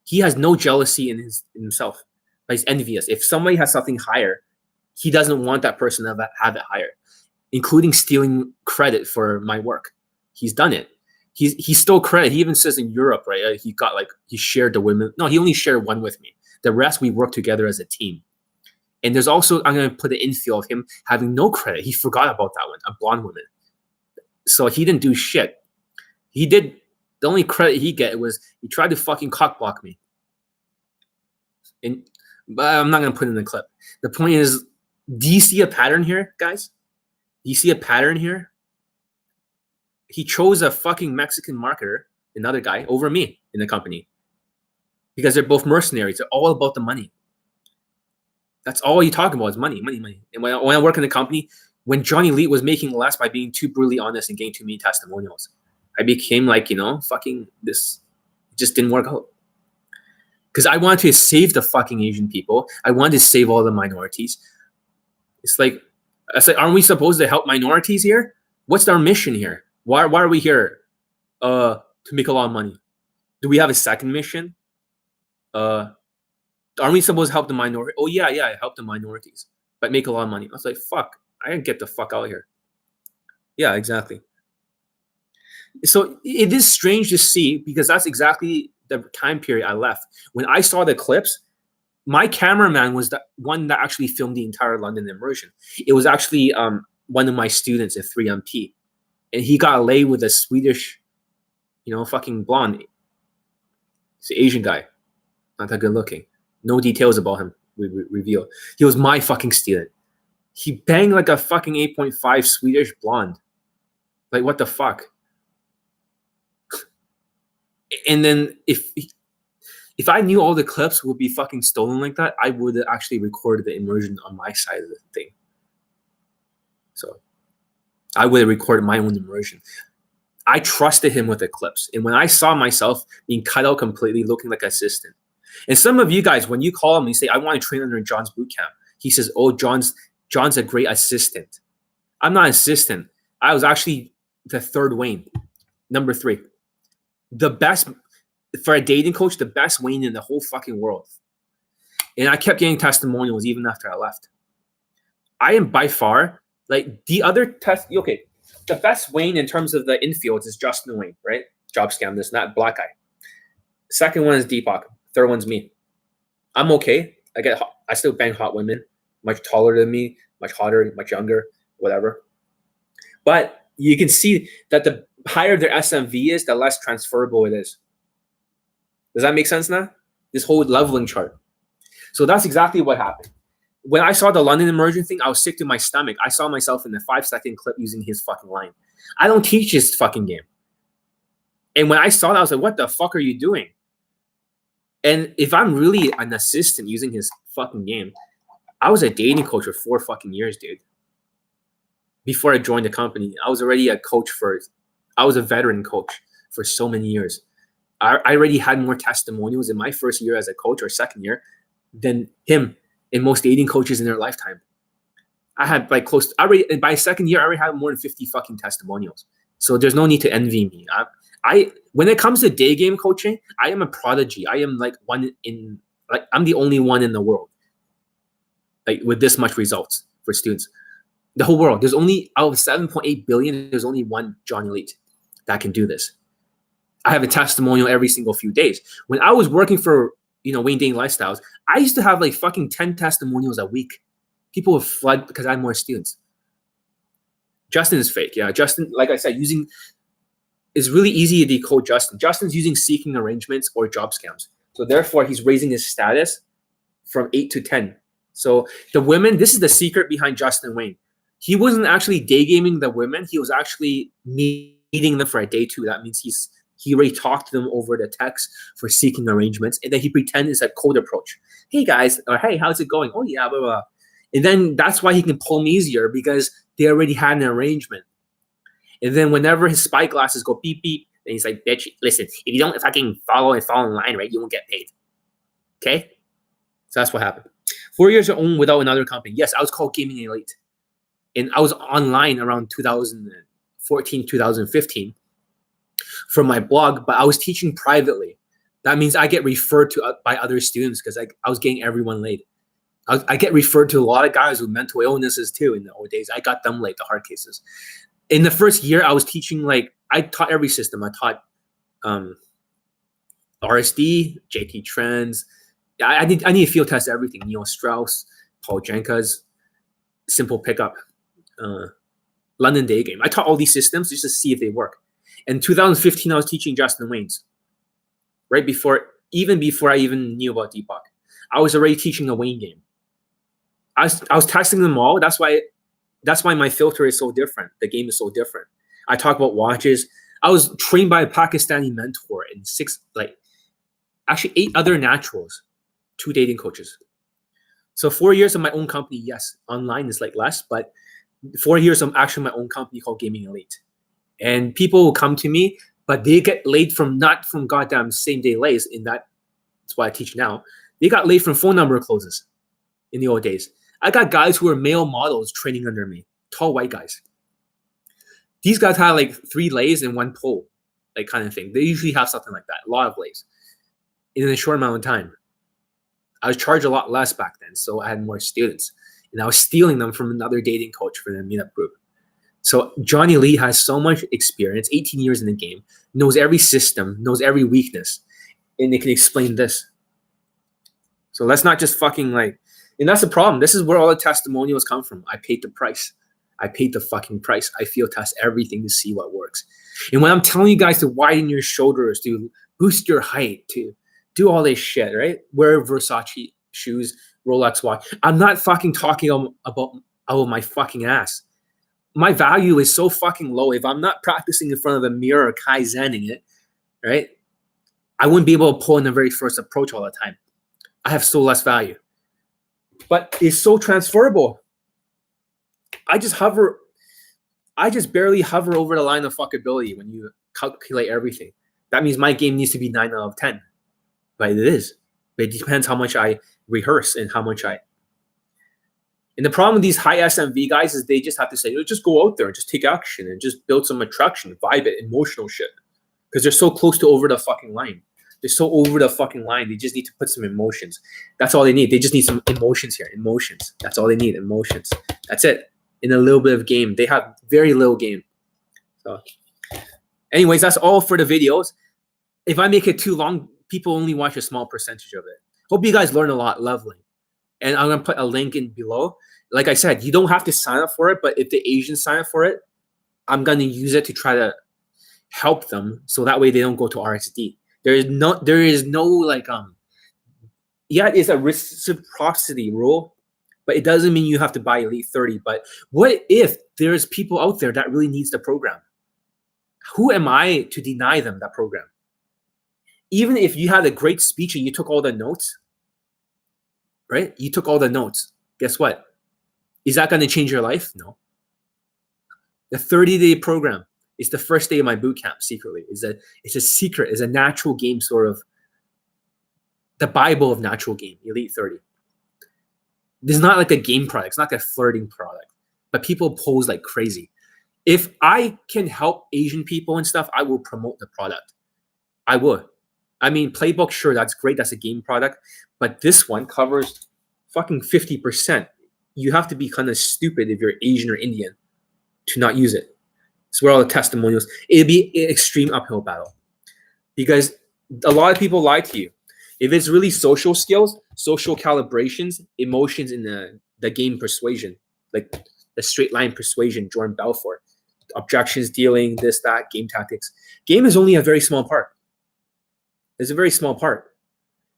He has no jealousy in himself, but he's envious. If somebody has something higher, he doesn't want that person to have it higher, including stealing credit for my work. He's done it. He stole credit. He even says in Europe, right? He shared the women. No, he only shared one with me. The rest, we work together as a team. And there's also, I'm going to put an infill of him having no credit. He forgot about that one, a blonde woman. So he didn't do shit. He did, the only credit he get was he tried to fucking cockblock me. But I'm not going to put in the clip. The point is, do you see a pattern here, guys? You see a pattern here? He chose a fucking Mexican marketer, another guy, over me in the company. Because they're both mercenaries. They're all about the money. That's all you talk about is money, money, money. And when I work in the company, when Johnny Elite was making less by being too brutally honest and getting too many testimonials, I became like, fucking this. It just didn't work out. Because I wanted to save the fucking Asian people. I wanted to save all the minorities. It's like, aren't we supposed to help minorities here? What's our mission here? Why are we here? To make a lot of money. Do we have a second mission? Aren't we supposed to help the minority? Oh yeah, help the minorities, but make a lot of money. I was like, fuck, I didn't get the fuck out of here. Yeah, exactly. So it is strange to see, because that's exactly the time period I left. When I saw the clips, my cameraman was the one that actually filmed the entire London immersion. It was actually one of my students at 3MP, and he got laid with a Swedish, fucking blonde. He's an Asian guy, not that good looking. No details about him reveal. He was my fucking student. He banged like a fucking 8.5 Swedish blonde. Like, what the fuck? And then if I knew all the clips would be fucking stolen like that, I would have actually recorded the immersion on my side of the thing. So I would have recorded my own immersion. I trusted him with the clips. And when I saw myself being cut out completely, looking like an assistant. And some of you guys, when you call him and you say, I want to train under John's boot camp, he says, oh, John's a great assistant. I'm not an assistant. I was actually the third Wayne, number 3. The best, for a dating coach, the best Wayne in the whole fucking world. And I kept getting testimonials even after I left. I am by far, like, the other the best Wayne in terms of the infields is Justin Wayne, right? Job scam, this, not black guy. Second one is Deepak. Third one's me. I'm okay. I still bang hot women, much taller than me, much hotter, much younger, whatever. But you can see that the higher their SMV is, the less transferable it is. Does that make sense now? This whole leveling chart. So that's exactly what happened. When I saw the London immersion thing, I was sick to my stomach. I saw myself in the 5-second clip using his fucking line. I don't teach his fucking game. And when I saw that, I was like, what the fuck are you doing? And if I'm really an assistant using his fucking game, I was a dating coach for 4 fucking years, dude. Before I joined the company, I was already a coach I was a veteran coach for so many years. I already had more testimonials in my first year as a coach or second year than him and most dating coaches in their lifetime. I had by second year, I already had more than 50 fucking testimonials. So there's no need to envy me. When it comes to day game coaching, I am a prodigy. I am I'm the only one in the world, like, with this much results for students. The whole world. There's only, out of 7.8 billion, there's only one John Elite that can do this. I have a testimonial every single few days. When I was working for, Wayne Dating Lifestyles, I used to have like fucking 10 testimonials a week. People would flood because I had more students. Justin is fake. Yeah, Justin, like I said, it's really easy to decode Justin. Justin's using seeking arrangements or job scams. So therefore, he's raising his status from 8 to 10. So the women, this is the secret behind Justin Wayne. He wasn't actually day gaming the women. He was actually meeting them for a day 2. That means he already talked to them over the text for seeking arrangements. And then he pretends it's a cold approach. Hey guys, or hey, how's it going? Oh yeah, blah, blah. And then that's why he can pull them easier, because they already had an arrangement. And then whenever his spy glasses go beep, beep, then he's like, bitch, listen, if you don't fucking fall in line, right, you won't get paid. Okay? So that's what happened. 4 years on without another company. Yes, I was called Gaming Elite. And I was online around 2014, 2015 from my blog, but I was teaching privately. That means I get referred to by other students because I was getting everyone laid. I get referred to a lot of guys with mental illnesses too in the old days. I got them laid, the hard cases. In the first year, I was teaching, I taught every system. I taught RSD, JT Trends. I need to field test everything. Neil Strauss, Paul Jenka's, Simple Pickup, London Daygame. I taught all these systems just to see if they work. In 2015, I was teaching Justin Wayne's. Right before I even knew about Deepak. I was already teaching the Wayne game. I was testing them all. That's why That's why my filter is so different. The game is so different. I talk about watches. I was trained by a Pakistani mentor and actually 8 other naturals, 2 dating coaches. So 4 years of my own company, yes, online is like less, but 4 years of actually my own company called Gaming Elite. And people will come to me, but they get laid not from goddamn same day lays that's why I teach now. They got laid from phone number closes in the old days. I got guys who are male models training under me, tall white guys. These guys had like 3 lays and 1 pull, like kind of thing. They usually have something like that, a lot of lays in a short amount of time. I was charged a lot less back then, so I had more students. And I was stealing them from another dating coach for the meetup group. So Johnny Lee has so much experience, 18 years in the game, knows every system, knows every weakness, and they can explain this. So let's not just fucking and that's the problem. This is where all the testimonials come from. I paid the price. I paid the fucking price. I field test everything to see what works. And when I'm telling you guys to widen your shoulders, to boost your height, to do all this shit, right? Wear Versace shoes, Rolex watch. I'm not fucking talking about out of my fucking ass. My value is so fucking low. If I'm not practicing in front of a mirror or kaizening it, right? I wouldn't be able to pull in the very first approach all the time. I have so less value. But it's so transferable. I just barely hover over the line of fuckability when you calculate everything. That means my game needs to be 9 out of 10. But it is. But it depends how much I rehearse and how much And the problem with these high SMV guys is they just have to say, just go out there and just take action and just build some attraction, vibe it, emotional shit. Because they're so close to over the fucking line. They're so over the fucking line. They just need to put some emotions. That's all they need. They just need some emotions here. Emotions. That's all they need. Emotions. That's it. In a little bit of game. They have very little game. So anyways, that's all for the videos. If I make it too long, people only watch a small percentage of it. Hope you guys learn a lot leveling. And I'm going to put a link in below. Like I said, you don't have to sign up for it, but if the Asians sign up for it, I'm going to use it to try to help them so that way they don't go to RXD. There is no it's a reciprocity rule, but it doesn't mean you have to buy Elite 30. But what if there's people out there that really needs the program? Who am I to deny them that program? Even if you had a great speech and you took all the notes, right? You took all the notes. Guess what? Is that going to change your life? No. The 30-day program is the first day of my boot camp secretly. It's a secret. It's a natural game, sort of the Bible of natural game, Elite 30. This is not like a game product. It's not like a flirting product. But people pose like crazy. If I can help Asian people and stuff, I will promote the product. I would. I mean, Playbook, sure, that's great. That's a game product. But this one covers fucking 50%. You have to be kind of stupid if you're Asian or Indian to not use it. It's where all the testimonials. It'd be an extreme uphill battle because a lot of people lie to you. If it's really social skills, social calibrations, emotions in the game persuasion, like the straight line persuasion, Jordan Belfort, objections dealing, this, that, game tactics. Game is only a very small part. It's a very small part.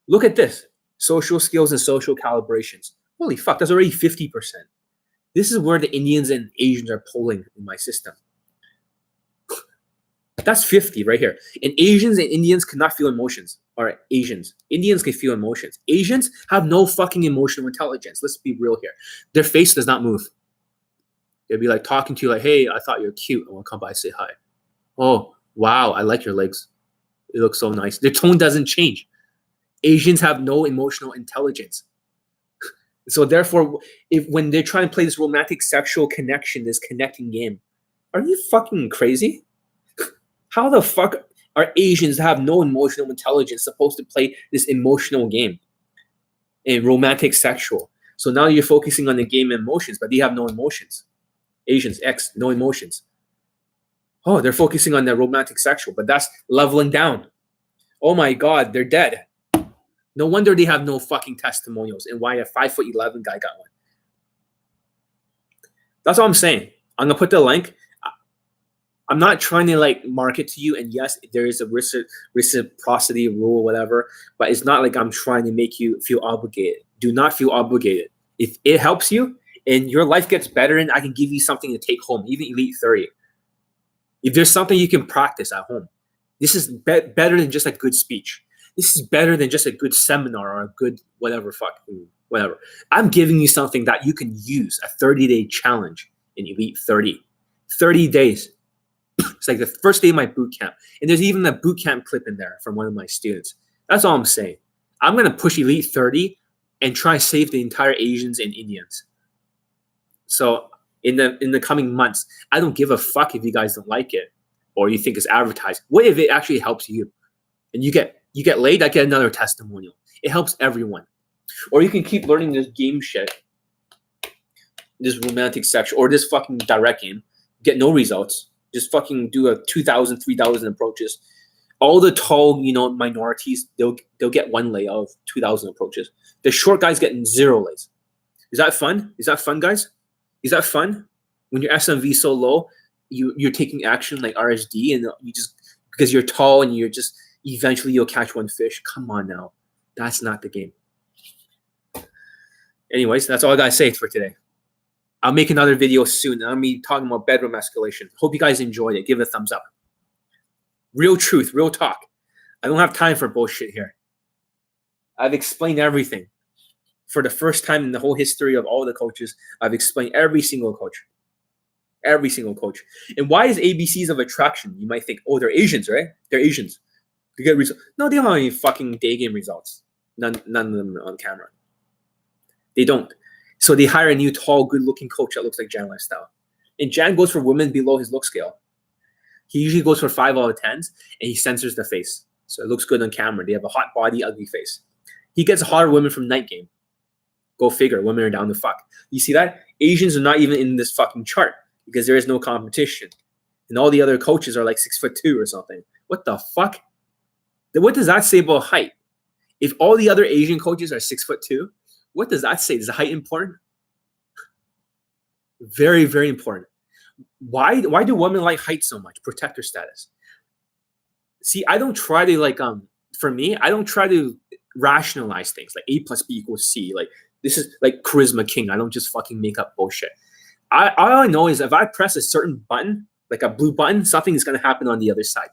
Look at this. Social skills and social calibrations. Holy fuck, that's already 50%. This is where the Indians and Asians are pulling in my system. That's 50 right here. And Asians and Indians cannot feel emotions. All right, Asians. Indians can feel emotions. Asians have no fucking emotional intelligence. Let's be real here. Their face does not move. They'll be like talking to you like, hey, I thought you're cute. I want to come by and say hi. Oh, wow, I like your legs. It looks so nice. Their tone doesn't change. Asians have no emotional intelligence. So therefore, when they're trying to play this romantic sexual connection, this connecting game, are you fucking crazy? How the fuck are Asians that have no emotional intelligence supposed to play this emotional game? And romantic sexual. So now you're focusing on the game emotions, but they have no emotions. Asians, X, no emotions. Oh, they're focusing on the romantic sexual, but that's leveling down. Oh my God, they're dead. No wonder they have no fucking testimonials and why a 5'11" guy got one. That's all I'm saying. I'm going to put the link. I'm not trying to like market to you. And yes, there is a reciprocity rule, whatever, but it's not like I'm trying to make you feel obligated. Do not feel obligated. If it helps you, and your life gets better, and I can give you something to take home, even Elite 30. If there's something you can practice at home, this is better than just a good speech. This is better than just a good seminar or a good whatever. I'm giving you something that you can use, a 30-day challenge in Elite 30. 30 days. It's like the first day of my boot camp. And there's even a boot camp clip in there from one of my students. That's all I'm saying. I'm going to push Elite 30 and try to save the entire Asians and Indians. So in the coming months, I don't give a fuck if you guys don't like it or you think it's advertised. What if it actually helps you? And you get laid, I get another testimonial. It helps everyone. Or you can keep learning this game shit, this romantic section, or this fucking direct game, get no results. Just fucking do a 2,000, 3,000 approaches. All the tall, minorities, they'll get one lay out of 2,000 approaches. The short guys getting 0 lays. Is that fun? Is that fun, guys? Is that fun? When your SMV so low, you're taking action like RSD, and you just because you're tall and you're just eventually you'll catch one fish. Come on now, that's not the game. Anyways, that's all I gotta say for today. I'll make another video soon. I'm gonna be talking about bedroom escalation. Hope you guys enjoyed it. Give it a thumbs up. Real truth, real talk. I don't have time for bullshit here. I've explained everything. For the first time in the whole history of all the coaches, I've explained every single coach. Every single coach. And why is ABCs of attraction? You might think, oh, they're Asians, right? They're Asians. They get results. No, they don't have any fucking day game results. None of them on camera. They don't. So they hire a new, tall, good-looking coach that looks like Jan Lifestyle. And Jan goes for women below his look scale. He usually goes for 5 out of 10s, and he censors the face. So it looks good on camera. They have a hot body, ugly face. He gets hotter women from Night Game. Go figure. Women are down to fuck. You see that? Asians are not even in this fucking chart because there is no competition. And all the other coaches are like 6'2" or something. What the fuck? What does that say about height? If all the other Asian coaches are 6'2", what does that say? Is height important? Very, very important. Why do women like height so much? Protector status. See, I don't try to for me, I don't try to rationalize things like A plus B equals C. Like this is like charisma king. I don't just fucking make up bullshit. All I know is if I press a certain button, like a blue button, something is going to happen on the other side.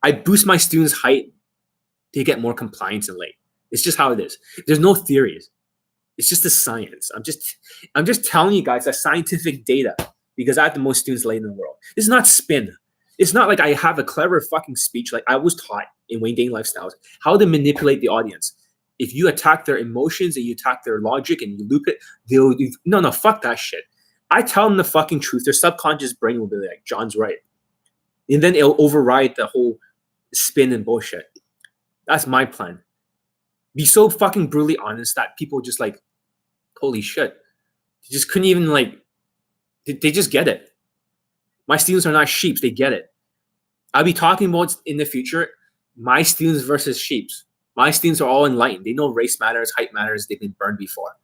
I boost my students' height. They get more compliance and late. It's just how it is. There's no theories. It's just the science. I'm just telling you guys that scientific data because I have the most students late in the world. It's not spin. It's not like I have a clever fucking speech like I was taught in Wayne Dane Lifestyles how to manipulate the audience. If you attack their emotions and you attack their logic and you loop it, no, fuck that shit. I tell them the fucking truth. Their subconscious brain will be like, John's right. And then it'll override the whole spin and bullshit. That's my plan. Be so fucking brutally honest that people just like, holy shit. They just couldn't even they just get it. My students are not sheeps. They get it. I'll be talking about in the future, my students versus sheeps. My students are all enlightened. They know race matters, height matters. They've been burned before.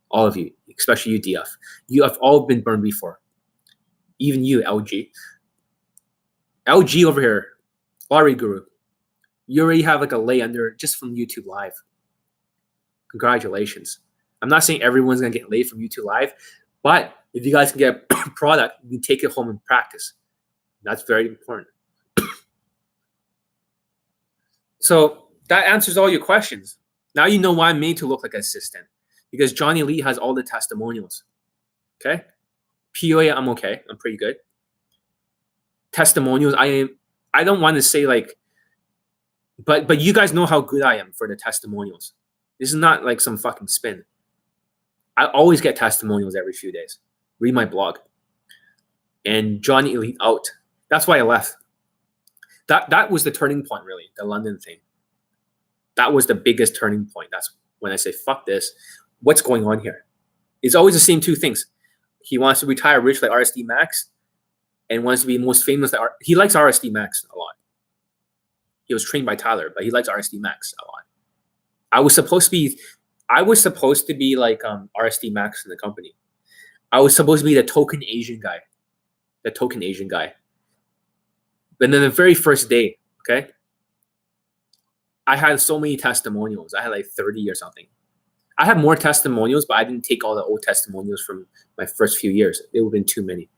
All of you, especially you, DF. You have all been burned before. Even you, LG. LG over here, Lottery Guru. You already have like a lay under just from YouTube Live. Congratulations. I'm not saying everyone's going to get laid from YouTube Live, but if you guys can get a product, you can take it home and practice. That's very important. So that answers all your questions. Now you know why I'm made to look like an assistant. Because Johnny Lee has all the testimonials. Okay? POA, I'm okay. I'm pretty good. Testimonials, I don't want to say but you guys know how good I am for the testimonials. This is not like some fucking spin. I always get testimonials every few days. Read my blog. And Johnny Elite out. That's why I left. That was the turning point, really, the London thing. That was the biggest turning point. That's when I say, fuck this. What's going on here? It's always the same two things. He wants to retire rich like RSD Max and wants to be most famous. He likes RSD Max a lot. He was trained by Tyler, but he likes RSD Max a lot. I was supposed to be like RSD Max in the company. I was supposed to be the token Asian guy. But then the very first day, okay, I had so many testimonials. I had like 30 or something. I have more testimonials, but I didn't take all the old testimonials from my first few years. It would have been too many.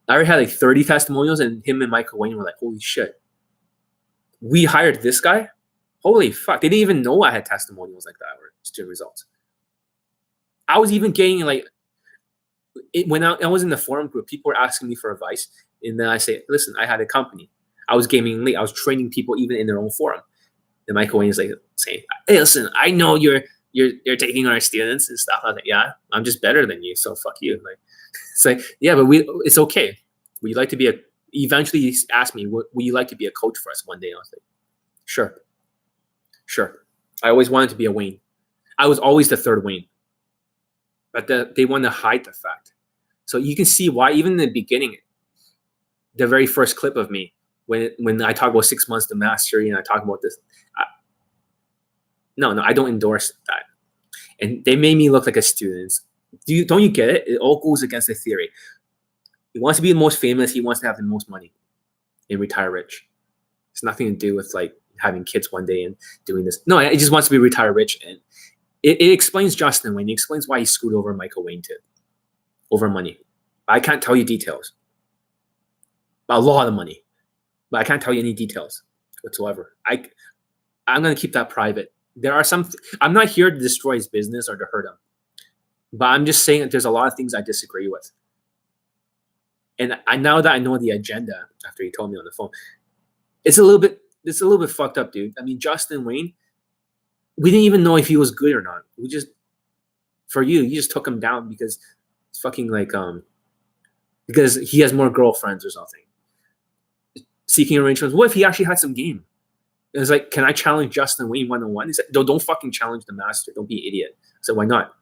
I already had like 30 testimonials, and him and Michael Wayne were like, holy shit. We hired this guy? Holy fuck. They didn't even know I had testimonials like that or student results. I was even getting like, when I was in the forum group, people were asking me for advice. And then I say, listen, I had a company. I was gaming late. I was training people even in their own forum. And Michael Wayne is like saying, hey, listen, I know you're taking our students and stuff. I was like, yeah, I'm just better than you, so fuck you. Like, it's like, yeah, but it's okay. Would you like to be eventually he asked me, would you like to be a coach for us one day? I was like, sure. I always wanted to be a Wayne. I was always the third Wayne. But they want to hide the fact. So you can see why, even in the beginning, the very first clip of me, when I talk about 6 months to mastery and I talk about this, no, I don't endorse that. And they made me look like a student. Don't you get it? It all goes against the theory. He wants to be the most famous. He wants to have the most money and retire rich. It's nothing to do with like having kids one day and doing this. No, he just wants to be retire rich. And it explains Justin Wayne. It explains why he screwed over Michael Wayne too, over money. I can't tell you details. A lot of money, but I can't tell you any details whatsoever. I'm going to keep that private. There are some, I'm not here to destroy his business or to hurt him, but I'm just saying that there's a lot of things I disagree with. And now that I know the agenda after he told me on the phone, it's a little bit fucked up, dude. I mean, Justin Wayne, we didn't even know if he was good or not. You just took him down because it's fucking like, because he has more girlfriends or something. Seeking arrangements. What if he actually had some game? It was like, can I challenge Justin Wayne 1-on-1? He said, no, don't fucking challenge the master. Don't be an idiot. I said, why not?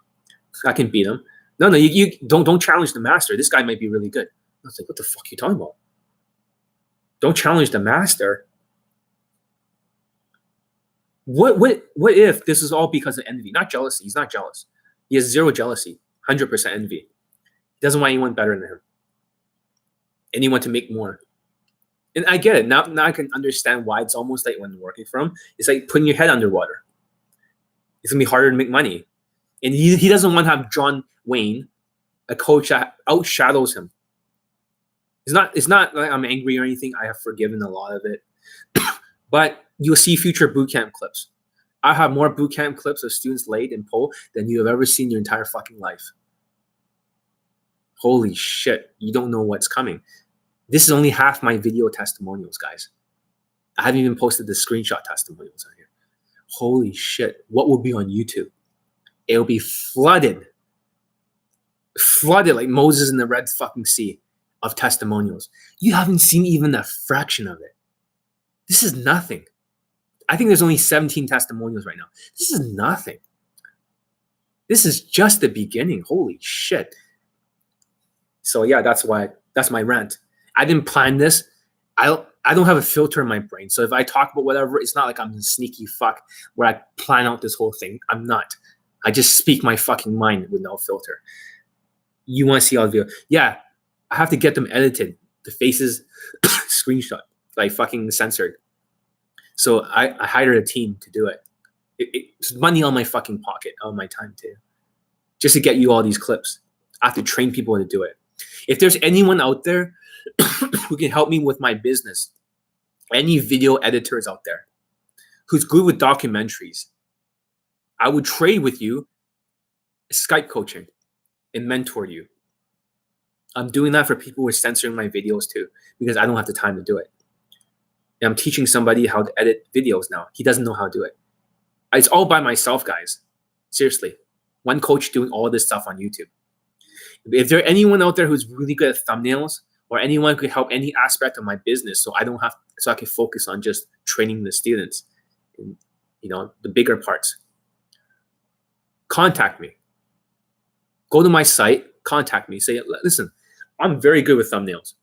I can beat him. No, you don't challenge the master. This guy might be really good. I was like, what the fuck are you talking about? Don't challenge the master. What if this is all because of envy? Not jealousy. He's not jealous. He has zero jealousy. 100% envy. He doesn't want anyone better than him. Anyone to make more. And I get it. Now I can understand why it's almost like when working for him, it's like putting your head underwater. It's going to be harder to make money. And he doesn't want to have John Wayne, a coach that outshadows him. It's not like I'm angry or anything. I have forgiven a lot of it. But you'll see future bootcamp clips. I have more bootcamp clips of students laid in pole than you have ever seen in your entire fucking life. Holy shit. You don't know what's coming. This is only half my video testimonials, guys. I haven't even posted the screenshot testimonials on here. Holy shit. What will be on YouTube? It'll be flooded like Moses in the Red fucking Sea of testimonials. You haven't seen even a fraction of it. This is nothing. I think there's only 17 testimonials right now. This is nothing. This is just the beginning. Holy shit. So yeah, that's my rant. I didn't plan this. I don't have a filter in my brain. So if I talk about whatever, it's not like I'm a sneaky fuck where I plan out this whole thing. I'm not. I just speak my fucking mind with no filter. You want to see all the video? Yeah, I have to get them edited. The faces screenshot, like fucking censored. So I hired a team to do it. It's money on my fucking pocket, on my time too, just to get you all these clips. I have to train people to do it. If there's anyone out there who can help me with my business, any video editors out there who's good with documentaries, I would trade with you Skype coaching and mentor you. I'm doing that for people who are censoring my videos too, because I don't have the time to do it. And I'm teaching somebody how to edit videos now. He doesn't know how to do it. It's all by myself, guys. Seriously. One coach doing all this stuff on YouTube. If there's anyone out there who's really good at thumbnails, or anyone who could help any aspect of my business, so I can focus on just training the students, in, the bigger parts, contact me. Go to my site, contact me. Say, listen, I'm very good with thumbnails.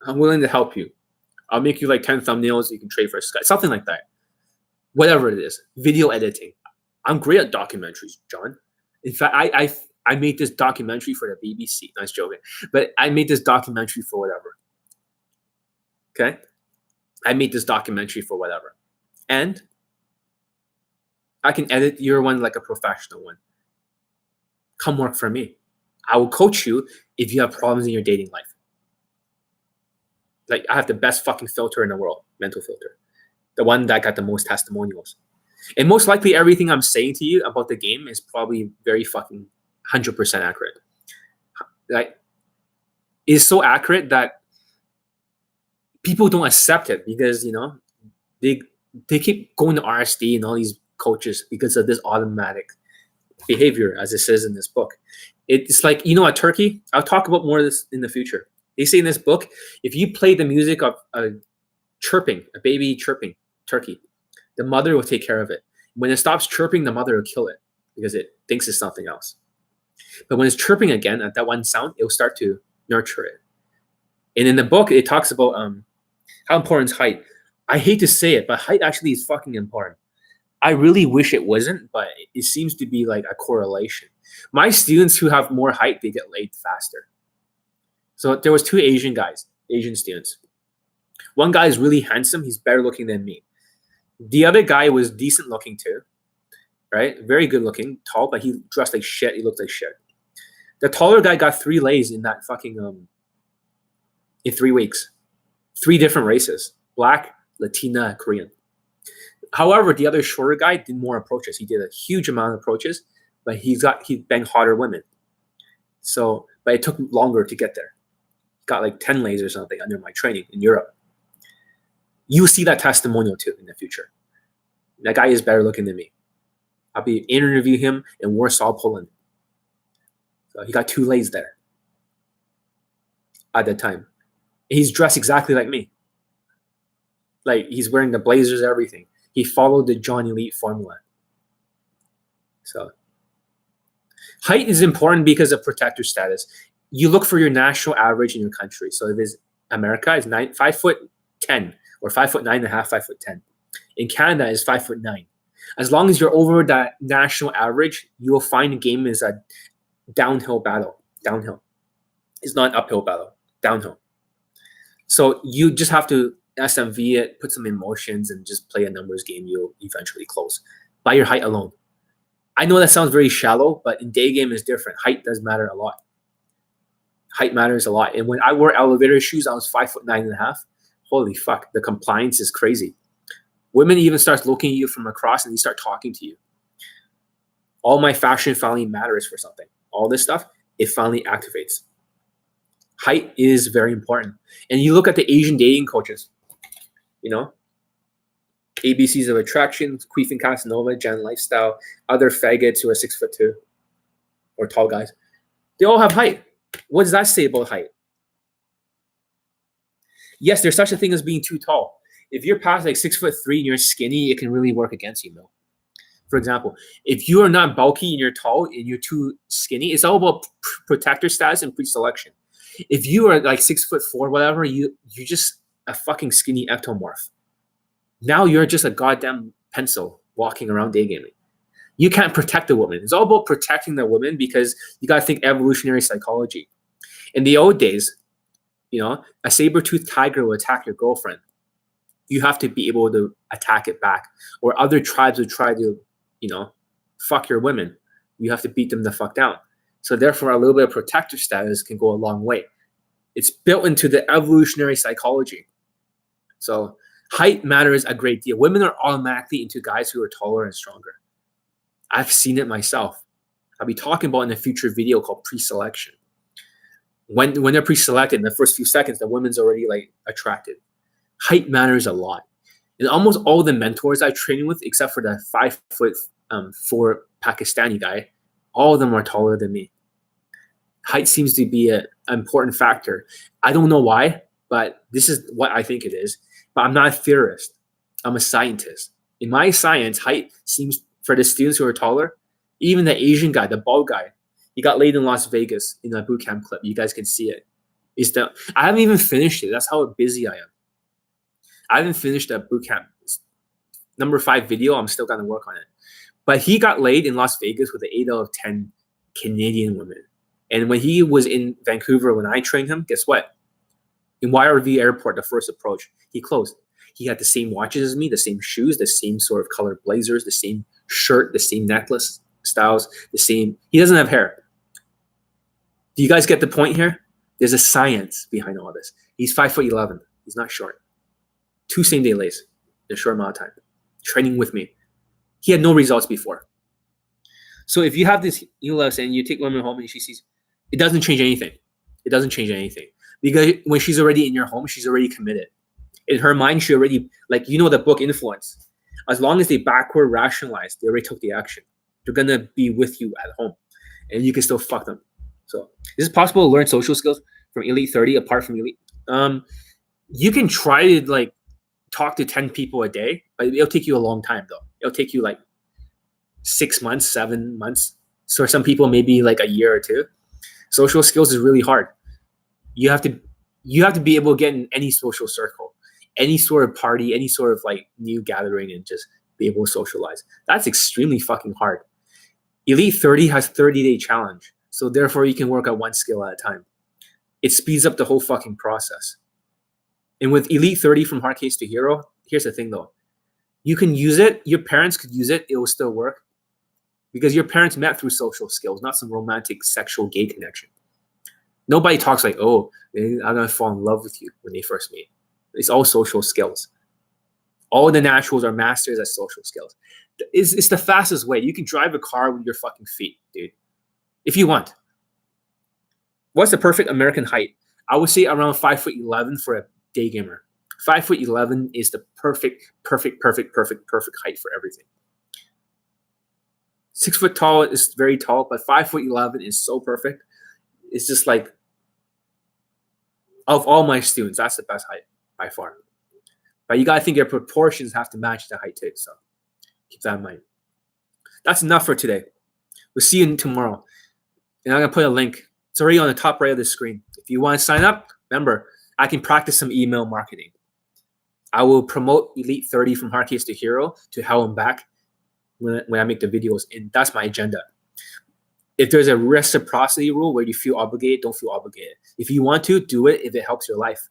I'm willing to help you. I'll make you like 10 thumbnails. You can trade for a Skype, something like that. Whatever it is, video editing. I'm great at documentaries, John. In fact, I made this documentary for the BBC. Nice joking. But I made this documentary for whatever. Okay? I made this documentary for whatever. And I can edit your one like a professional one. Come work for me. I will coach you if you have problems in your dating life. Like, I have the best fucking filter in the world, mental filter. The one that got the most testimonials. And most likely everything I'm saying to you about the game is probably very fucking 100% accurate. Like, it's so accurate that people don't accept it because, you know, they keep going to RSD and all these coaches because of this automatic behavior, as it says in this book. It's like, you know, a turkey. I'll talk about more of this in the future. They say in this book, if you play the music of a baby chirping turkey, the mother will take care of it. When it stops chirping, the mother will kill it because it thinks it's something else. But when it's chirping again at that one sound, it will start to nurture it. And in the book, it talks about how important is height. I hate to say it, but height actually is fucking important. I really wish it wasn't, but it seems to be like a correlation. My students who have more height, they get laid faster. So there was two Asian students. One guy is really handsome. He's better looking than me. The other guy was decent looking too, right? Very good looking, tall, but he dressed like shit. He looked like shit. The taller guy got 3 lays in that fucking, in 3 weeks. 3 different races, Black, Latina, Korean. However, the other shorter guy did more approaches. He did a huge amount of approaches, but he banged hotter women. So, but it took longer to get there. Got like 10 lays or something under my training in Europe. You see that testimonial too in the future. That guy is better looking than me. I'll be interviewing him in Warsaw, Poland. So he got 2 lays there at that time. And he's dressed exactly like me. Like, he's wearing the blazers, everything. He followed the John Elite formula. So height is important because of protector status. You look for your national average in your country. So if it's America, is 5'10" or 5'9.5", 5'10". In Canada, is 5'9". As long as you're over that national average, you will find the game is a downhill battle. Downhill. It's not an uphill battle. Downhill. So you just have to SMV it, put some emotions, and just play a numbers game. You'll eventually close by your height alone. I know that sounds very shallow, but in Daygame is different. Height does matter a lot. Height matters a lot. And when I wore elevator shoes, I was 5'9.5". Holy fuck, the compliance is crazy. Women even start looking at you from across and they start talking to you. All my fashion finally matters for something. All this stuff, it finally activates. Height is very important. And you look at the Asian dating coaches, you know, ABCs of attraction, Queef and Casanova, Gen Lifestyle, other faggots who are 6'2" or tall guys. They all have height. What does that say about height? Yes, there's such a thing as being too tall. If you're past like 6'3" and you're skinny, it can really work against you, though. For example, if you are not bulky and you're tall and you're too skinny, it's all about protector status and pre-selection. If you are like 6'4", whatever, you're just a fucking skinny ectomorph. Now you're just a goddamn pencil walking around daygaming. You can't protect the woman. It's all about protecting the woman because you got to think evolutionary psychology. In the old days, you know, a saber-toothed tiger will attack your girlfriend. You have to be able to attack it back. Or other tribes would try to, you know, fuck your women. You have to beat them the fuck down. So therefore, a little bit of protector status can go a long way. It's built into the evolutionary psychology. So height matters a great deal. Women are automatically into guys who are taller and stronger. I've seen it myself. I'll be talking about in a future video called pre-selection. When they're pre-selected, in the first few seconds, the woman's already like attracted. Height matters a lot. And almost all the mentors I train with, except for the 5'4" Pakistani guy, all of them are taller than me. Height seems to be an important factor. I don't know why, but this is what I think it is. But I'm not a theorist. I'm a scientist. In my science, height seems, for the students who are taller, even the Asian guy, the bald guy, he got laid in Las Vegas in a boot camp clip. You guys can see it. I haven't even finished it. That's how busy I am. I haven't finished that boot camp. Number 5 video, I'm still going to work on it. But he got laid in Las Vegas with an 8 out of 10 Canadian women. And when he was in Vancouver, when I trained him, guess what? In YRV airport, the first approach, he closed. He had the same watches as me, the same shoes, the same sort of colored blazers, the same shirt, the same necklace styles, the same. He doesn't have hair. Do you guys get the point here? There's a science behind all this. He's 5'11". He's not short. 2 same-day lays in a short amount of time. Training with me. He had no results before. So if you have this ELS and you take women home and she sees, it doesn't change anything. It doesn't change anything. Because when she's already in your home, she's already committed. In her mind, she already, like, you know the book Influence. As long as they backward rationalize, they already took the action. They're going to be with you at home. And you can still fuck them. So is it possible to learn social skills from Elite 30 apart from Elite? You can try to, like, talk to 10 people a day, but it'll take you a long time, though. It'll take you, like, 6 months, 7 months. So for some people, maybe like a year or 2. Social skills is really hard. You have to be able to get in any social circle, any sort of party, any sort of like new gathering, and just be able to socialize. That's extremely fucking hard. Elite 30 has 30-day challenge. So therefore you can work at one skill at a time. It speeds up the whole fucking process. And with Elite 30 from hard case to hero, here's the thing though. You can use it. Your parents could use it. It will still work. Because your parents met through social skills, not some romantic sexual gay connection. Nobody talks like, oh, I'm going to fall in love with you when they first meet. It's all social skills. All the naturals are masters at social skills. It's the fastest way. You can drive a car with your fucking feet, dude. If you want. What's the perfect American height? I would say around 5'11" for a day gamer. 5'11" is the perfect height for everything. 6 foot tall is very tall, but 5'11" is so perfect. It's just like, of all my students, that's the best height by far. But you gotta think your proportions have to match the height too. So keep that in mind. That's enough for today. We'll see you tomorrow. And I'm gonna put a link. It's already on the top right of the screen. If you want to sign up, remember, I can practice some email marketing. I will promote Elite 30 from hard case to hero to hell and back when I make the videos, and that's my agenda. If there's a reciprocity rule where you feel obligated, don't feel obligated. If you want to, do it if it helps your life.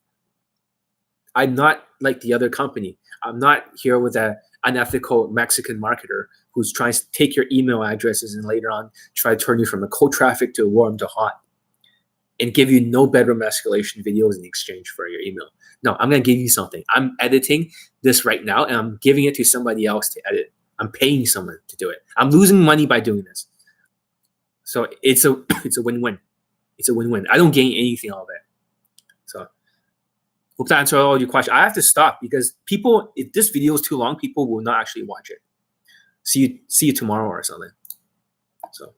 I'm not like the other company. I'm not here with an unethical Mexican marketer who's trying to take your email addresses and later on try to turn you from a cold traffic to warm to hot and give you no bedroom escalation videos in exchange for your email. No, I'm going to give you something. I'm editing this right now and I'm giving it to somebody else to edit. I'm paying someone to do it. I'm losing money by doing this. So it's a win-win. It's a win-win. I don't gain anything out of it. So hope that answered all your questions. I have to stop because people, if this video is too long, people will not actually watch it. See you tomorrow or something. So